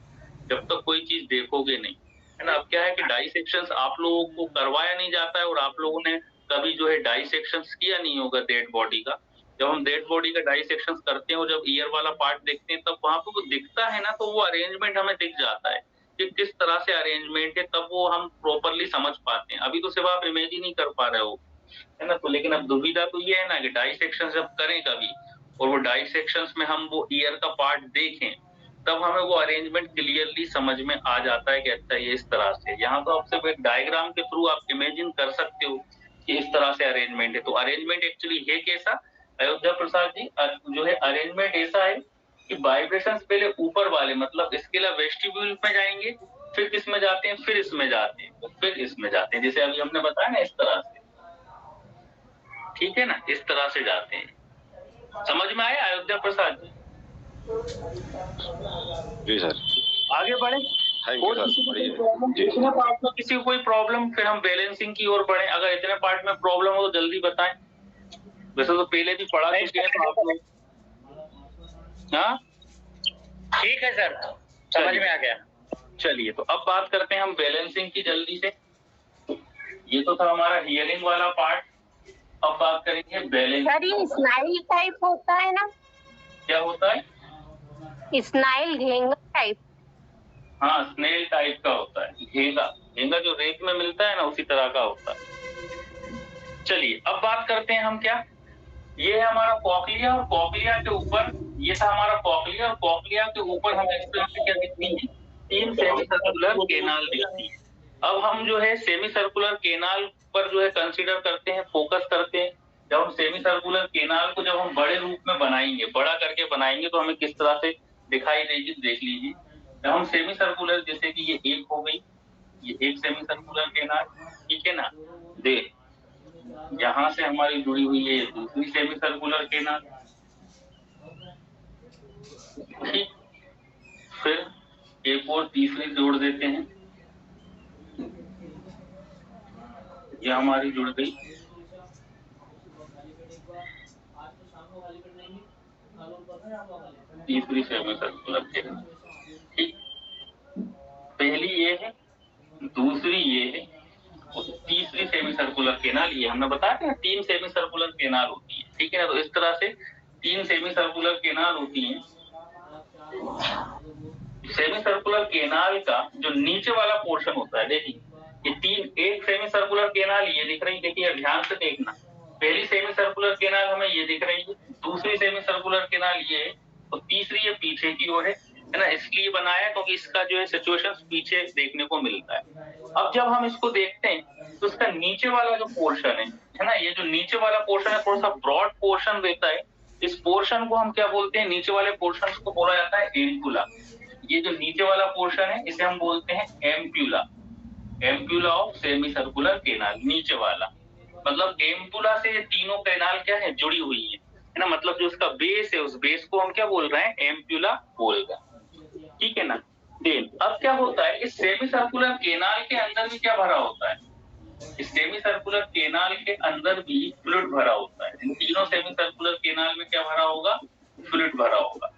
जब तक कोई चीज देखोगे नहीं, है ना। अब क्या है कि डाइसेक्शंस आप लोगों को करवाया नहीं जाता है, और आप लोगों ने कभी जो है डाइसेक्शंस किया नहीं होगा डेड बॉडी का। जब हम डेड बॉडी का डाइसेक्शंस करते हैं और जब ईयर वाला पार्ट देखते हैं, तब वहां पे वो दिखता है ना, तो वो अरेंजमेंट हमें दिख जाता है कि किस तरह से अरेंजमेंट है, तब वो हम प्रॉपरली समझ पाते हैं। अभी तो सिर्फ आप इमेजिन ही कर पा रहे हो, है ना। तो लेकिन अब दुविधा तो ये है ना कि डाइसेक्शन जब करें कभी, और वो डाइसेक्शंस में हम वो ईयर का पार्ट देखें, तब हमें वो अरेंजमेंट क्लियरली समझ में आ जाता है कि अच्छा ये इस तरह से। यहाँ तो आप सिर्फ एक डायग्राम के थ्रू आप इमेजिन कर सकते हो कि इस तरह से अरेंजमेंट है। तो अरेंजमेंट एक्चुअली है कैसा अयोध्या प्रसाद जी, जो है अरेंजमेंट ऐसा है कि वाइब्रेशंस पहले ऊपर वाले मतलब स्केलर वेस्टिब्यूल में जाएंगे, फिर किस में जाते हैं, फिर इसमें जाते हैं, फिर इसमें जाते हैं, जैसे अभी हमने बताया ना इस तरह से, ठीक है ना, इस तरह से जाते हैं। समझ में आया अयोध्या प्रसाद जी? जी सर, आगे बढ़े। Thank you sir. इतने पार्ट में किसी को कोई प्रॉब्लम, फिर हम बैलेंसिंग की ओर बढ़े। अगर इतने पार्ट में प्रॉब्लम हो तो जल्दी बताएं। वैसे तो पहले भी पढ़ा चुके हैं तो आप लोग। हाँ ठीक है सर, समझ में आ गया। चलिए तो अब बात करते हैं हम बैलेंसिंग की जल्दी से। ये तो था हमारा हियरिंग वाला पार्ट। अब बात करेंगे बैलेंस। सर ये स्नाइल टाइप होता है ना? क्या होता है? स्नाइल घेंगा टाइप। हाँ स्नेल टाइप का होता है, घेंगा। घेंगा जो रेत में मिलता है ना, उसी तरह का होता है। चलिए अब बात करते हैं हम क्या, ये है हमारा कॉक्लिया, और कॉक्लिया के ऊपर ये था हमारा कॉक्लिया, और कॉक्लिया के ऊपर हमें इस तरह से क्या दिखती है, 3 सेमी सर्कुलर केनाल दिखती है। अब हम जो है सेमी सर्कुलर केनाल पर जो है कंसीडर करते हैं, फोकस करते हैं। जब हम सेमी सर्कुलर केनाल को जब हम बड़े रूप में बनाएंगे, बड़ा करके बनाएंगे, तो हमें किस तरह से दिखाई देगी देख लीजिए। जब हम सेमी सर्कुलर, जैसे कि ये एक हो गई, ये एक सेमी सर्कुलर केनाल, ठीक है ना, दे यहाँ से हमारी जुड़ी हुई है दूसरी सेमी सर्कुलर केनाल, ठीक। फिर एक और तीसरी जोड़ देते हैं, ये हमारी जुड़ गई। तीसरी सेमी सर्कुलर केनाल, ठीक। पहली ये है, दूसरी ये है, और तीसरी सेमी सर्कुलर केनाल ये। हमने बताया था 3 सेमी सर्कुलर केनाल होती है, ठीक है ना। तो इस तरह से 3 सेमी सर्कुलर केनाल होती हैं। सेमी सर्कुलर केनाल का जो नीचे वाला पोर्शन होता है, देखिए ये 3, एक सेमी सर्कुलर केनाल ये दिख रही है, देखिए ध्यान से देखना। पहली सेमी सर्कुलर केनाल हमें ये दिख रही है, दूसरी सेमी सर्कुलर केनाल ये है, और तीसरी ये पीछे की ओर है ना। इसलिए बनाया क्योंकि इसका जो है सिचुएशन पीछे देखने को मिलता है। अब जब हम इसको देखते हैं तो इसका नीचे वाला जो पोर्शन है ना, ये जो नीचे वाला पोर्शन है थोड़ा सा ब्रॉड पोर्शन रहता है। इस पोर्शन को हम क्या बोलते हैं, नीचे वाले पोर्शन को बोला जाता है एम्पुला। ये जो नीचे वाला पोर्शन है इसे हम बोलते हैं ampulla, ampulla of semi circular canal, नीचे वाला। मतलब एम्पुला से ये तीनों केनाल क्या है, जुड़ी हुई है ना। मतलब जो उसका बेस है, उस बेस को हम क्या बोल रहे हैं, एम्प्यूला बोल रहे हैं, ठीक है ना। देन अब क्या होता है, इस सेमी सर्कुलर केनाल के अंदर भी क्या भरा होता है, इस सेमी सर्कुलर केनाल के अंदर भी फ्लूइड भरा होता है। इन तीनों सेमी सर्कुलर केनाल में क्या भरा होगा, फ्लूइड भरा होगा।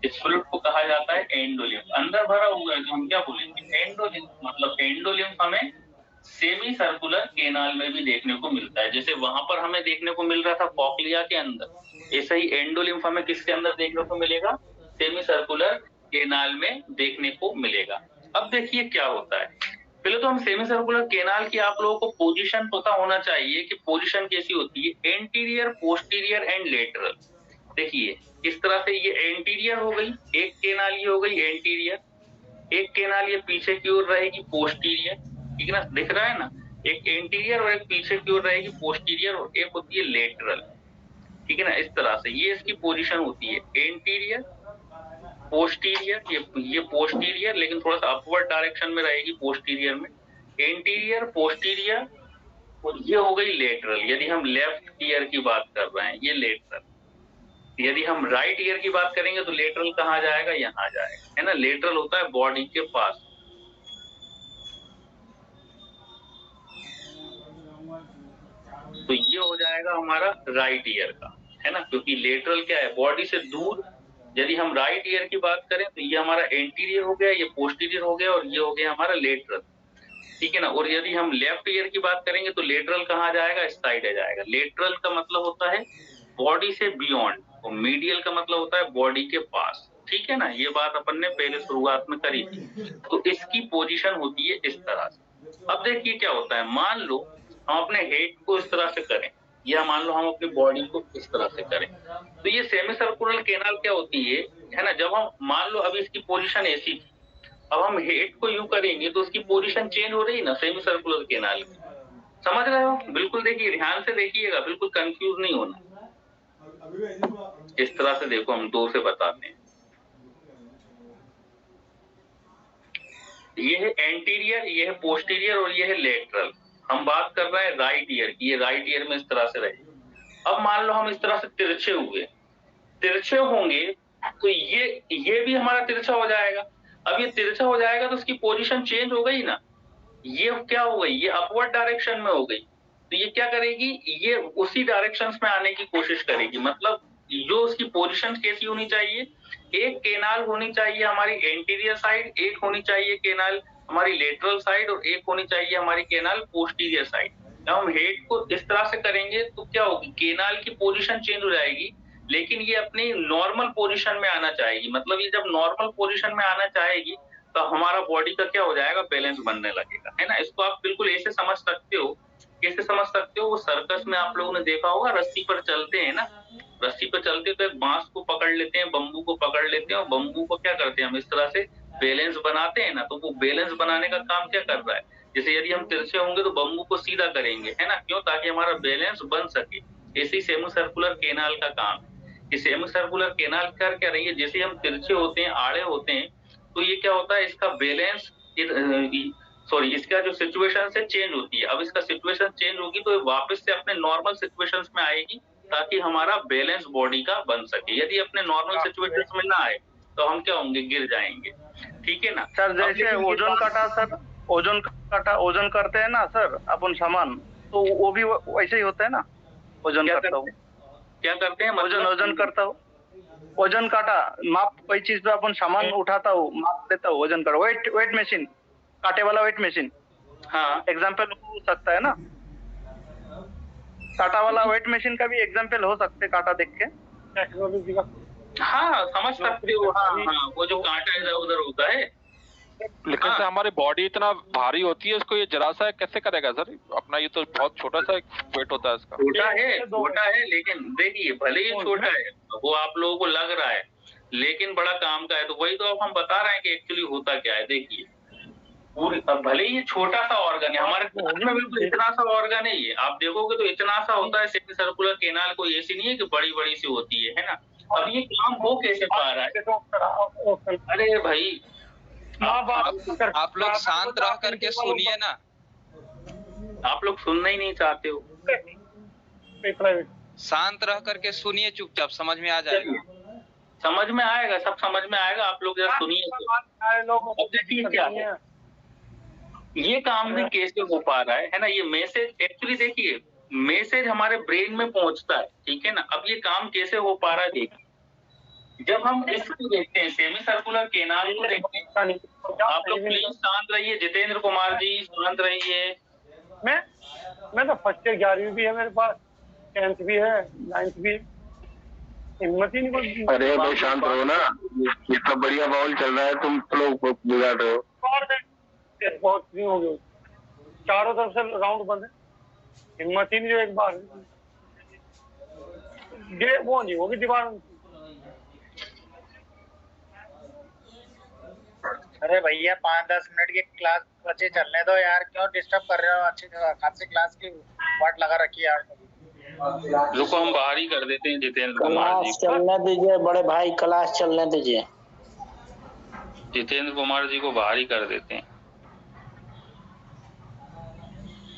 इस फ्लूइड को कहा जाता है एंडोलिम्फ। अंदर भरा हुआ है तो हम क्या बोलेंगे, एंडोलिम्फ। मतलब एंडोलिम्फ हमें सेमी सर्कुलर केनाल में भी देखने को मिलता है। जैसे वहां पर हमें देखने को मिल रहा था कॉक्लिया के अंदर, ऐसा ही एंडोलिम्फ हमें किसके अंदर देखने को मिलेगा, सेमी सर्कुलर केनाल में देखने को मिलेगा। अब देखिए क्या होता है, पहले तो हम सेमी सर्कुलर केनाल की आप लोगों को पोजीशन पता होना चाहिए कि पोजीशन कैसी होती है, एंटीरियर, पोस्टीरियर एंड लेटरल। देखिए इस तरह से ये एंटीरियर हो गई, एक केनाल ये हो गई एंटीरियर, एक केनाल ये पीछे की ओर रहेगी पोस्टीरियर, ठीक है ना, दिख रहा है ना, एक एंटीरियर और एक पीछे की ओर रहेगी पोस्टीरियर, और एक होती है लेटरल, ठीक है ना। इस तरह से ये इसकी पोजीशन होती है, एंटीरियर, पोस्टीरियर, ये पोस्टीरियर लेकिन थोड़ा सा अपवर्ड डायरेक्शन में रहेगी पोस्टीरियर में, एंटीरियर, पोस्टीरियर, और ये हो गई लेटरल। यदि हम लेफ्ट ईयर की बात कर रहे हैं ये लेटरल, यदि हम राइट ईयर की बात करेंगे तो लेटरल कहाँ जाएगा, यहाँ जाएगा, है ना। लेटरल होता है बॉडी के पास। तो ये हो जाएगा हमारा राइट ईयर का, है ना, क्योंकि लेटरल क्या है, बॉडी से दूर। यदि हम राइट ईयर की बात करें तो ये हमारा एंटीरियर हो गया, ये पोस्टीरियर हो गया, और ये हो गया हमारा लेटरल, ठीक है ना। और यदि हम लेफ्ट ईयर की बात करेंगे तो लेटरल कहाँ जाएगा, इस साइड आ जाएगा। लेटरल का मतलब होता है बॉडी से बियॉन्ड, और मीडियल का मतलब होता है बॉडी के पास, ठीक है ना। ये बात अपन ने पहले शुरुआत में करी थी। तो इसकी पोजीशन होती है इस तरह से। अब देखिए क्या होता है, मान लो हम अपने हेड को इस तरह से करें, या मान लो हम अपनी बॉडी को इस तरह से करें, तो ये सेमी सर्कुलर केनाल क्या होती है ना। जब हम मान लो अभी इसकी पोजीशन ऐसी थी, अब हम हेड को यूं करेंगे तो उसकी पोजीशन चेंज हो रही ना सेमी सर्कुलर केनाल की, समझ रहे हो। बिल्कुल देखिए, ध्यान से देखिएगा, बिल्कुल कंफ्यूज नहीं होना। इस तरह से देखो, हम दो से बताते हैं। ये है एंटीरियर, ये है पोस्टीरियर, और ये है लेटरल। हम बात कर रहे हैं राइट ईयर की, ये राइट ईयर में इस तरह से रहेगी। अब मान लो हम इस तरह से तिरछे हुए, तिरछे होंगे तो ये भी हमारा तिरछा हो जाएगा। अब ये तिरछा हो जाएगा तो उसकी पोजीशन चेंज हो गई ना, ये क्या हो गई, ये अपवर्ड डायरेक्शन में हो गई। तो ये क्या करेगी, ये उसी डायरेक्शंस में आने की कोशिश करेगी। मतलब जो उसकी पोजीशन कैसी होनी चाहिए, एक केनाल होनी चाहिए हमारी एंटीरियर साइड, एक होनी चाहिए केनाल हमारी लेटरल साइड, और एक होनी चाहिए हमारी केनाल पोस्टीरियर साइड। जब हम हेड को इस तरह से करेंगे तो क्या होगी, केनाल की पोजीशन चेंज हो जाएगी, लेकिन ये अपनी नॉर्मल पोजीशन में आना चाहेगी। मतलब ये जब नॉर्मल पोजीशन में आना चाहेगी तो हमारा बॉडी का क्या हो जाएगा, बैलेंस बनने लगेगा, है ना। इसको आप बिल्कुल ऐसे समझ सकते हो, कैसे समझ सकते हो, वो सर्कस में आप लोगों ने देखा होगा, रस्सी पर चलते हैं ना, रस्सी पर चलते तो एक बांस को पकड़ लेते हैं, बम्बू को पकड़ लेते हैं, और बम्बू को क्या करते हैं हम इस तरह से बैलेंस बनाते हैं ना। तो वो बैलेंस बनाने का काम क्या कर रहा है, जैसे यदि हम तिरछे होंगे तो बम्बू को सीधा करेंगे, है ना, क्यों, ताकि हमारा बैलेंस बन सके। ऐसे ही सेमी सर्कुलर केनाल का काम है। सेमी सर्कुलर केनाल कर क्या रही है, जैसे हम तिरछे होते हैं, आड़े होते हैं, तो ये क्या होता है, इसका बैलेंस इसका जो सिचुएशन से चेंज होती है। अब इसका सिचुएशन चेंज होगी तो वापस से अपने नॉर्मल सिचुएशंस में आएगी, ताकि हमारा बैलेंस बॉडी का बन सके। यदि अपने नॉर्मल सिचुएशंस में ना आए तो हम क्या होंगे, गिर जाएंगे, ठीक है ना। सर जैसे ओजन काटा, सर ओजन काटा, ओजन करते हैं ना सर अपन सामान, तो वो भी वैसे ही होता है ना, ओजन करता हूँ, क्या करते हैं, ओजन करता हूँ, ओजन काटा, माप कोई चीज पे अपन सामान उठाता हूँ, माप लेता हूँ, वजन कर, वेट मशीन, काटे वाला वेट मशीन, हाँ एग्जाम्पल हो सकता है ना। काटा वाला वेट मशीन का भी एग्जाम्पल हो सकते, काटा देख के, हाँ समझ सकते हो। हाँ हाँ, वो जो कांटा इधर उधर होता है। लेकिन सर हमारी बॉडी इतना भारी होती है, इसको ये जरा सा कैसे करेगा सर, अपना ये तो बहुत छोटा सा वेट होता है इसका। छोटा है, लेकिन देखिए भले ही छोटा है, वो आप लोगों को लग रहा है, लेकिन बड़ा काम का है। तो वही तो अब हम बता रहे हैं कि एक्चुअली होता क्या है। देखिए पूरी, भले ही ये छोटा सा ऑर्गन है, हमारे खून में बिल्कुल इतना सा ऑर्गन है ये, आप देखोगे तो इतना सा होता है। सेमी सर्कुलर केनाल कोई ऐसी नहीं है कि बड़ी बड़ी सी होती है ना। अब ये काम हो कैसे पा रहा है, अरे भाई आप लोग शांत रह करके सुनिए ना, आप लोग सुनना ही नहीं चाहते हो। शांत रह करके सुनिए, चुपचाप, समझ में आ जाएगा। समझ में आएगा, सब समझ में आएगा, आप लोग जरा सुनिए। अब देखिए क्या है, ये काम भी कैसे हो पा रहा है ना। ये मैसेज एक्चुअली देखिए, मैसेज हमारे ब्रेन में पहुंचता है, ठीक है ना। अब ये काम कैसे हो पा रहा है देखिए, जब हम इसको देखते हैं, सेमी सर्कुलर केनाल को देखते हैं, आप लोग प्लीज शांत रहिए, जितेंद्र कुमार जी शांत रहिए। मैं तो फर्स्ट ईयर 11वीं भी है मेरे पास, 10th भी है, 9th भी है, हिम्मत ही नहीं बढ़ती। अरे भाई शांत रहो ना, इतना बढ़िया माहौल चल रहा है, तुम लोग बिगाड़ रहे हो। बहुत नहीं हो गए, चारों तरफ से राउंड बंद है, हिम्मत ही नहीं। एक बार वो नहीं होगी दीवार। अरे भैया 5-10 मिनट की क्लास बच्चे चलने दो यार, क्यों डिस्टर्ब कर रहे हो? अच्छी खासी क्लास की वाट लगा रखी है यार। रुको हम बाहर ही कर देते हैं जितेंद्र कुमार जी, क्लास चलने दीजिए बड़े भाई, क्लास चलने दीजिए। जितेंद्र कुमार जी को बाहर ही कर देते हैं।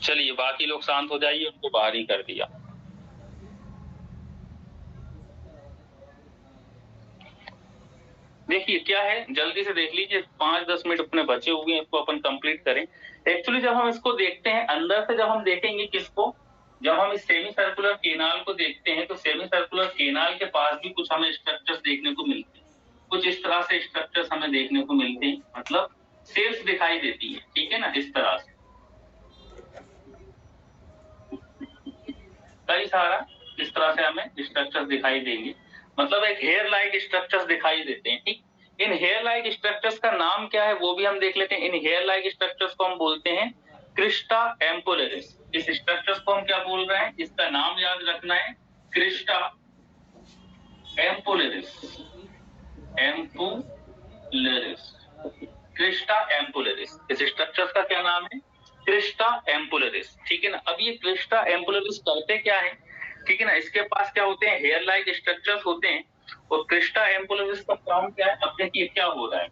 चलिए बाकी लोग शांत हो जाइए, उनको बाहर ही कर दिया। देखिए क्या है, जल्दी से देख लीजिए, 5-10 मिनट अपने बचे हुए हैं, इसको अपन कंप्लीट करें। एक्चुअली जब हम इसको देखते हैं अंदर से, जब हम देखेंगे किसको, जब हम इस सेमी सर्कुलर केनाल को देखते हैं, तो सेमी सर्कुलर केनाल के पास भी कुछ हमें स्ट्रक्चर्स देखने को मिलते हैं। कुछ इस तरह से स्ट्रक्चर्स हमें देखने को मिलते हैं, मतलब सेल्स दिखाई देती है, ठीक है ना, इस तरह से कई सारा इस तरह से हमें स्ट्रक्चर्स दिखाई देंगे, मतलब एक हेयर लाइक स्ट्रक्चर्स दिखाई देते हैं, ठीक। इन हेयर लाइक स्ट्रक्चर्स का नाम क्या है वो भी हम देख लेते हैं। इन हेयर लाइक स्ट्रक्चर्स को हम बोलते हैं क्रिस्टा एम्पुलरिस। इस स्ट्रक्चर्स को हम क्या बोल रहे हैं, इसका नाम याद रखना है, Crysta ampullaris. Ampullaris, Crysta ampullaris, इस स्ट्रक्चर्स का क्या नाम है, क्रिस्टा एम्पुलरिस, ठीक है ना। अब ये क्रिस्टा एम्पुलरिस करते क्या है, ठीक है ना, इसके पास क्या होते हैं, हेयर लाइक स्ट्रक्चर्स होते हैं। और क्रिस्टा एम्पुलरिस का काम क्या है, अब देखिए क्या हो रहा है,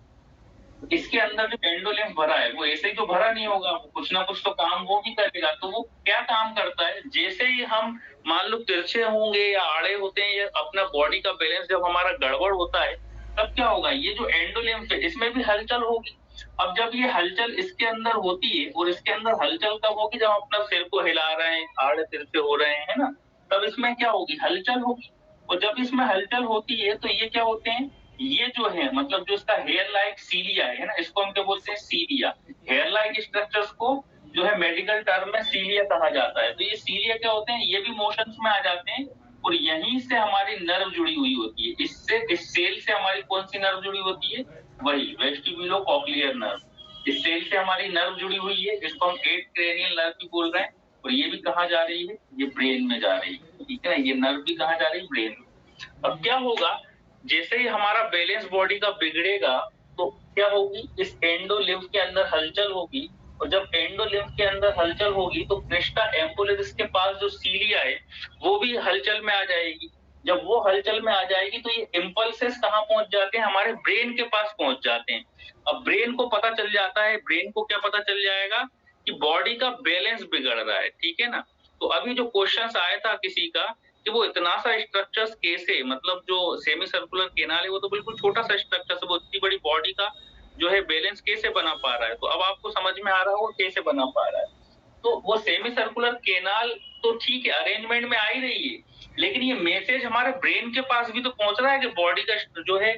इसके अंदर जो एंडोलिम्फ भरा है वो ऐसे ही तो भरा नहीं होगा, वो कुछ ना कुछ तो काम वो भी करेगा। तो वो क्या काम करता है, जैसे ही हम मान लो तिरछे होंगे या आड़े होते हैं, या अपना बॉडी का बैलेंस जब हमारा गड़बड़ होता है, तब क्या होगा, ये जो एंडोलिम्फ है इसमें भी हलचल होगी। अब जब ये हलचल इसके अंदर होती है, और इसके अंदर हलचल कब होगी, जब अपना सिर को हिला रहे हैं, आड़े तिरछे हो रहे हैं, है ना, तब इसमें क्या होगी, हलचल होगी। और जब इसमें हलचल होती है तो ये क्या होते हैं, ये जो है मतलब जो इसका हेयर लाइक सीलिया है ना, इसको हम क्या बोलते हैं, सीलिया। हेयर लाइक स्ट्रक्चर्स को जो है मेडिकल टर्म में सीलिया कहा जाता है। तो ये सीलिया क्या होते हैं, ये भी मोशंस में आ जाते हैं, और यहीं से हमारी नर्व जुड़ी हुई होती है। इससे, इस सेल से हमारी कौन सी नर्व जुड़ी होती है, वही वेस्टिब्यूलो-कॉक्लियर नर्व। इस सेल से हमारी नर्व जुड़ी हुई है, जिसको हम 8 क्रेनियल नर्व भी बोल रहे हैं। और ये भी कहाँ जा रही है, ये ब्रेन में जा रही है, ठीक है ना। ये नर्व भी कहाँ जा रही है, ब्रेन में। अब क्या होगा, जैसे ही हमारा बैलेंस बॉडी का बिगड़ेगा, तो क्या होगी, इस एंडोलिम्फ के अंदर हलचल होगी। और जब एंडोलिम्फ के अंदर हलचल होगी, तो क्रिस्टा एम्पुलरिस के पास जो सीलिया है वो भी हलचल में आ जाएगी। जब वो हलचल में आ जाएगी, तो ये इम्पल्सेस कहाँ पहुंच जाते हैं, हमारे ब्रेन के पास पहुंच जाते हैं। अब ब्रेन को पता चल जाता है, ब्रेन को क्या पता चल जाएगा कि बॉडी का बैलेंस बिगड़ रहा है, ठीक है ना। तो अभी जो क्वेश्चन आया था किसी का कि वो इतना सा स्ट्रक्चर्स कैसे, मतलब जो सेमी सर्कुलर केनाल है वो तो बिल्कुल छोटा सा स्ट्रक्चर है, वो इतनी बड़ी बॉडी का जो है बैलेंस कैसे बना पा रहा है। तो अब आपको समझ में आ रहा होगा कैसे बना पा रहा है। तो वो सेमी सर्कुलर केनाल तो ठीक है, अरेंजमेंट में आ ही रही है, लेकिन ये मैसेज हमारे ब्रेन के पास भी तो पहुंच रहा है कि बॉडी का जो है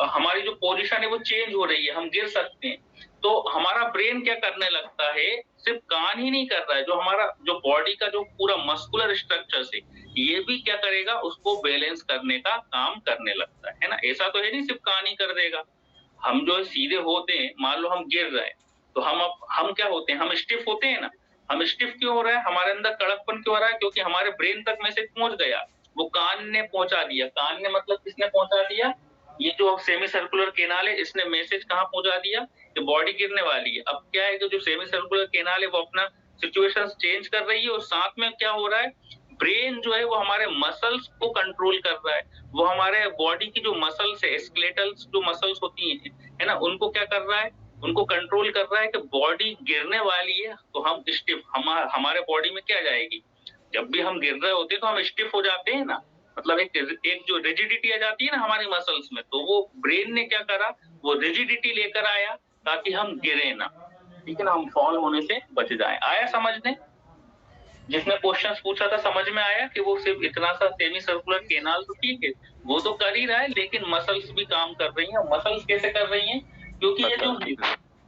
हमारी जो पोजीशन है वो चेंज हो रही है, हम गिर सकते हैं। तो हमारा ब्रेन क्या करने लगता है, सिर्फ कान ही नहीं कर रहा है, जो हमारा जो बॉडी का जो पूरा मस्कुलर स्ट्रक्चर है ये भी क्या करेगा, उसको बैलेंस करने का काम करने लगता है ना। ऐसा तो है नहीं सिर्फ कान ही कर देगा। हम जो सीधे होते हैं, मान लो हम गिर रहे हैं, तो हम क्या होते हैं, हम स्टिफ होते हैं ना। हम स्टिफ क्यों हो रहा है, हमारे अंदर कड़कपन क्यों हो रहा है, क्योंकि हमारे ब्रेन तक मैसेज पहुंच गया, वो कान ने पहुंचा दिया। कान ने मतलब किसने पहुंचा दिया, ये जो सेमी सर्कुलर केनाल है इसने मैसेज कहाँ पहुंचा दिया कि बॉडी गिरने वाली है। अब क्या है कि जो सेमी सर्कुलर केनाल है वो अपना सिचुएशन चेंज कर रही है, और साथ में क्या हो रहा है, ब्रेन जो है वो हमारे मसल्स को कंट्रोल कर रहा है। वो हमारे बॉडी की जो मसल्स है, स्केलेटल जो मसल्स होती है ना, उनको क्या कर रहा है, उनको कंट्रोल कर रहा है कि बॉडी गिरने वाली है तो हम स्टिफ, हमारे बॉडी में क्या जाएगी, जब भी हम गिर रहे होते हैं तो हम स्टिफ हो जाते हैं ना, मतलब मतलब एक जो रिजिडिटी आ जाती है ना हमारी मसल्स में, तो वो ब्रेन ने क्या करा, वो रिजिडिटी लेकर आया ताकि हम गिरे ना, ठीक है ना, हम फॉल होने से बच जाएं। आया समझने? जिसने क्वेश्चंस पूछा था समझ में आया कि वो सिर्फ इतना सा सेमी सर्कुलर केनाल तो ठीक है, वो तो कर ही रहा है, लेकिन मसल्स भी काम कर रही हैं। मसल्स कैसे कर रही हैं? क्योंकि ये जो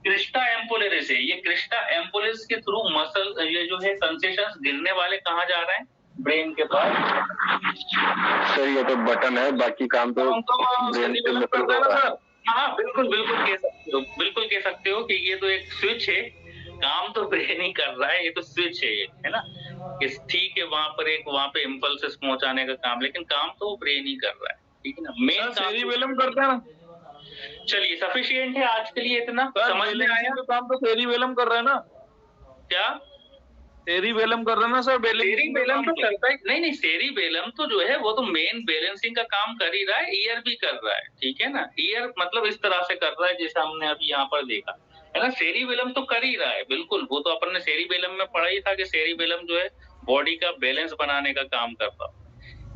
क्रिस्टा एम्पोलरिस है, ये क्रिस्टा एम्पोलरिस के थ्रू मसल, ये जो है सेंसेशंस गिरने वाले कहाँ जा रहे हैं? ब्रेन के पास। सर ये तो बटन है, बाकी काम तो ब्रेन के मसल को होता है। हाँ बिल्कुल बिल्कुल कह सकते हो, बिल्कुल कह सकते हो कि ये तो एक स्विच है, काम तो ब्रेन ही कर रहा है, ये तो स्विच है ना। ठीक है, वहां पे इम्पल्सेस पहुंचाने का काम, लेकिन काम तो ब्रेन ही कर रहा है, ठीक है ना। मेन सेरिबेलम करता है ना। चलिए सफिशिएंट है आज के लिए इतना, समझ में आया? काम तो सेरिबेलम कर रहा है ना। क्या सेरिबेलम कर रहा है ना सर? सेरिबेलम तो करता है, नहीं सेरिबेलम तो जो है वो तो मेन बैलेंसिंग का काम कर ही रहा है, ईयर भी कर रहा है, ठीक है ना। ईयर मतलब इस तरह से कर रहा है जैसे हमने अभी यहाँ पर देखा है ना। सेरिबेलम तो कर ही रहा है, बिल्कुल, वो तो अपन ने सेरिबेलम में पढ़ा ही था कि सेरिबेलम जो है बॉडी का बैलेंस बनाने का काम करता है।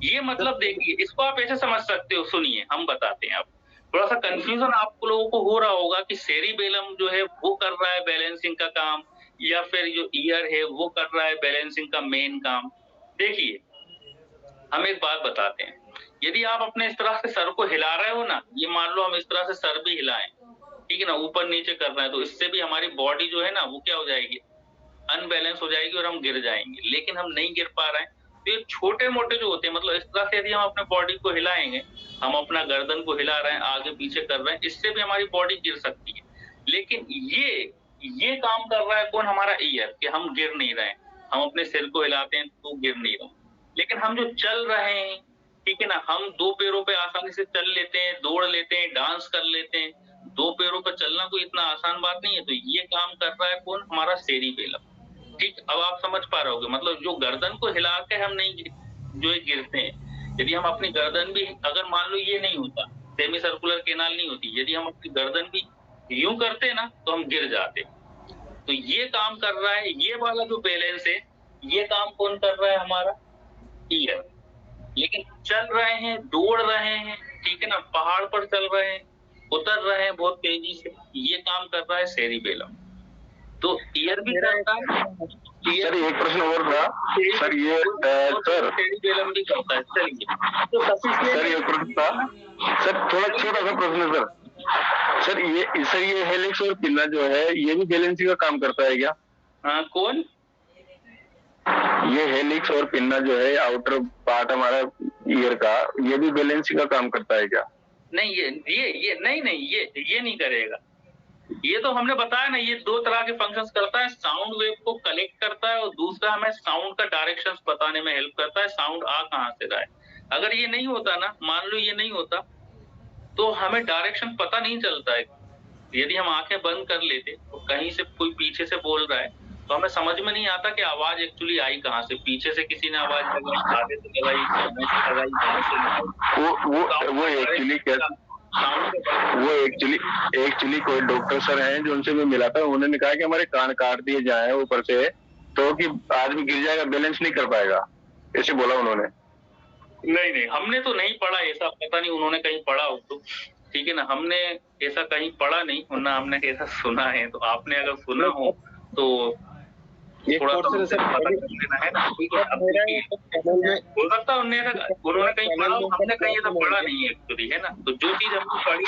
ये मतलब देखिए, इसको आप ऐसे समझ सकते हो, सुनिए हम बताते हैं। आप थोड़ा सा कंफ्यूजन आप लोगों को हो रहा होगा कि सेरिबेलम जो है वो कर रहा है बैलेंसिंग का काम, या फिर जो ईयर है वो कर रहा है बैलेंसिंग का मेन काम। देखिए हम एक बात बताते हैं, यदि आप अपने इस तरह से सर को हिला रहे हो ना, ये मान लो हम इस तरह से सर भी हिलाएं, ठीक है ना, ऊपर नीचे कर रहे हैं, तो इससे भी हमारी बॉडी जो है ना वो क्या हो जाएगी, अनबैलेंस हो जाएगी और हम गिर जाएंगे। लेकिन हम नहीं गिर पा रहे हैं, तो ये छोटे मोटे जो होते हैं, मतलब इस तरह से यदि हम अपने बॉडी को हिलाएंगे, हम अपना गर्दन को हिला रहे हैं, आगे पीछे कर रहे हैं, इससे भी हमारी बॉडी गिर सकती है। लेकिन ये काम कर रहा है कौन? हमारा ईयर, कि हम गिर नहीं रहे हैं। हम अपने सिर को हिलाते हैं तो गिर नहीं रहे। लेकिन हम जो चल रहे हैं, ठीक है ना, हम दो पैरों पे आसानी से चल लेते हैं, दौड़ लेते हैं, डांस कर लेते हैं, दो पैरों पे चलना कोई इतना आसान बात नहीं है। तो ये काम कर रहा है कौन? हमारा सेरिबेलम। ठीक, अब आप समझ पा रहे होगे, मतलब जो गर्दन को हिला के हम नहीं जो है गिरते हैं, यदि हम अपनी गर्दन भी, अगर मान लो ये नहीं होता, सेमी सर्कुलर केनाल नहीं होती, यदि हम अपनी गर्दन भी यूं करते ना तो हम गिर जाते। तो ये काम कर रहा है, ये वाला जो बैलेंस है, ये काम कौन कर रहा है? हमारा ईयर। लेकिन चल रहे हैं, दौड़ रहे हैं, ठीक है ना, पहाड़ पर चल रहे हैं, उतर रहे हैं बहुत तेजी से, ये काम कर रहा है सेरिबेलम। तो ईयर भी करता है। सर एक प्रश्न और था सर, ये सर सेरिबेलम भी करता है। चलिए तो सर ये प्रश्न था सर, थोड़ा छोटा सा प्रश्न है सर, ये हेलिक्स और पिन्ना जो है ये भी बैलेंसिंग का काम करता है क्या? हाँ, कौन? ये हेलिक्स और पिन्ना जो है आउटर पार्ट हमारा ईयर का, ये भी बैलेंसिंग का काम करता है क्या? नहीं, ये नहीं, ये नहीं करेगा। ये तो हमने बताया ना, ये दो तरह के फंक्शंस करता है। साउंड वेव को कलेक्ट करता है और दूसरा हमें साउंड का डायरेक्शंस बताने में हेल्प करता है, साउंड आ कहां से रहा है। अगर ये नहीं होता ना, मान लो ये नहीं होता, तो हमें डायरेक्शन पता नहीं चलता है। यदि हम आंखें बंद कर लेते तो कहीं से कोई पीछे से बोल रहा है तो हमें समझ में नहीं आता कि आवाज एक्चुअली आई कहाँ से। पीछे से किसी ने आवाज लगाई, आगे से लगाई, सामने से लगाई, कहाँ से वो एक्चुअली कोई डॉक्टर सर हैं जो उनसे मैं मिला था, उन्होंने कहा कि हमारे कान काट दिए जाए ऊपर से तो कि आदमी गिर जाएगा, बैलेंस नहीं कर पाएगा, ऐसे बोला उन्होंने। नहीं, हमने तो नहीं पढ़ा ऐसा, पता नहीं उन्होंने कहीं पढ़ा हो तो, ठीक है ना, हमने ऐसा कहीं पढ़ा नहीं, वरना हमने ऐसा सुना है। तो आपने अगर सुना हो तो थोड़ा सा पता कर लेना है ना, ठीक है। हो सकता है उन्होंने कहीं पढ़ा हो, हमने कहीं ऐसा पढ़ा नहीं है एक्चुअली, है ना। तो जो चीज हमको पढ़ी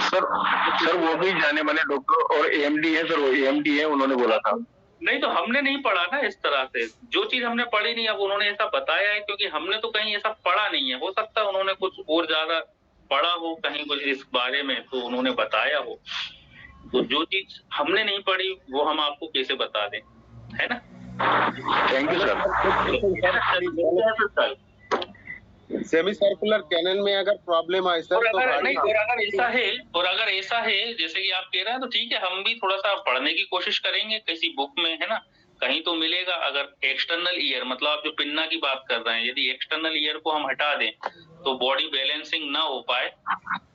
सर वो भी जाने वाले डॉक्टर और एएमडी है सर, वो एएमडी है, उन्होंने बोला था। नहीं, तो हमने नहीं पढ़ा ना इस तरह से, जो चीज हमने पढ़ी नहीं, अब उन्होंने ऐसा बताया है, क्योंकि हमने तो कहीं ऐसा पढ़ा नहीं है। हो सकता है उन्होंने कुछ और ज्यादा पढ़ा हो कहीं कुछ इस बारे में, तो उन्होंने बताया हो। तो जो चीज हमने नहीं पढ़ी वो हम आपको कैसे बता दें, है ना। Thank you sir. Semi circular canal में अगर प्रॉब्लम आए सर, और अगर ऐसा है जैसे कि आप कह रहे हैं, तो ठीक है, हम भी थोड़ा सा पढ़ने की कोशिश करेंगे किसी बुक में, है ना, कहीं तो मिलेगा। अगर एक्सटर्नल ईयर, मतलब आप जो पिन्ना की बात कर रहे हैं, यदि एक्सटर्नल ईयर को हम हटा दें तो बॉडी बैलेंसिंग ना हो पाए,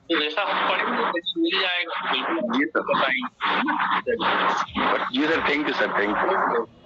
तो ऐसा हम पढ़ेंगे, मिल जाएगा, बिल्कुल ये तो बताएंगे। जी sir, thank you sir, thank you.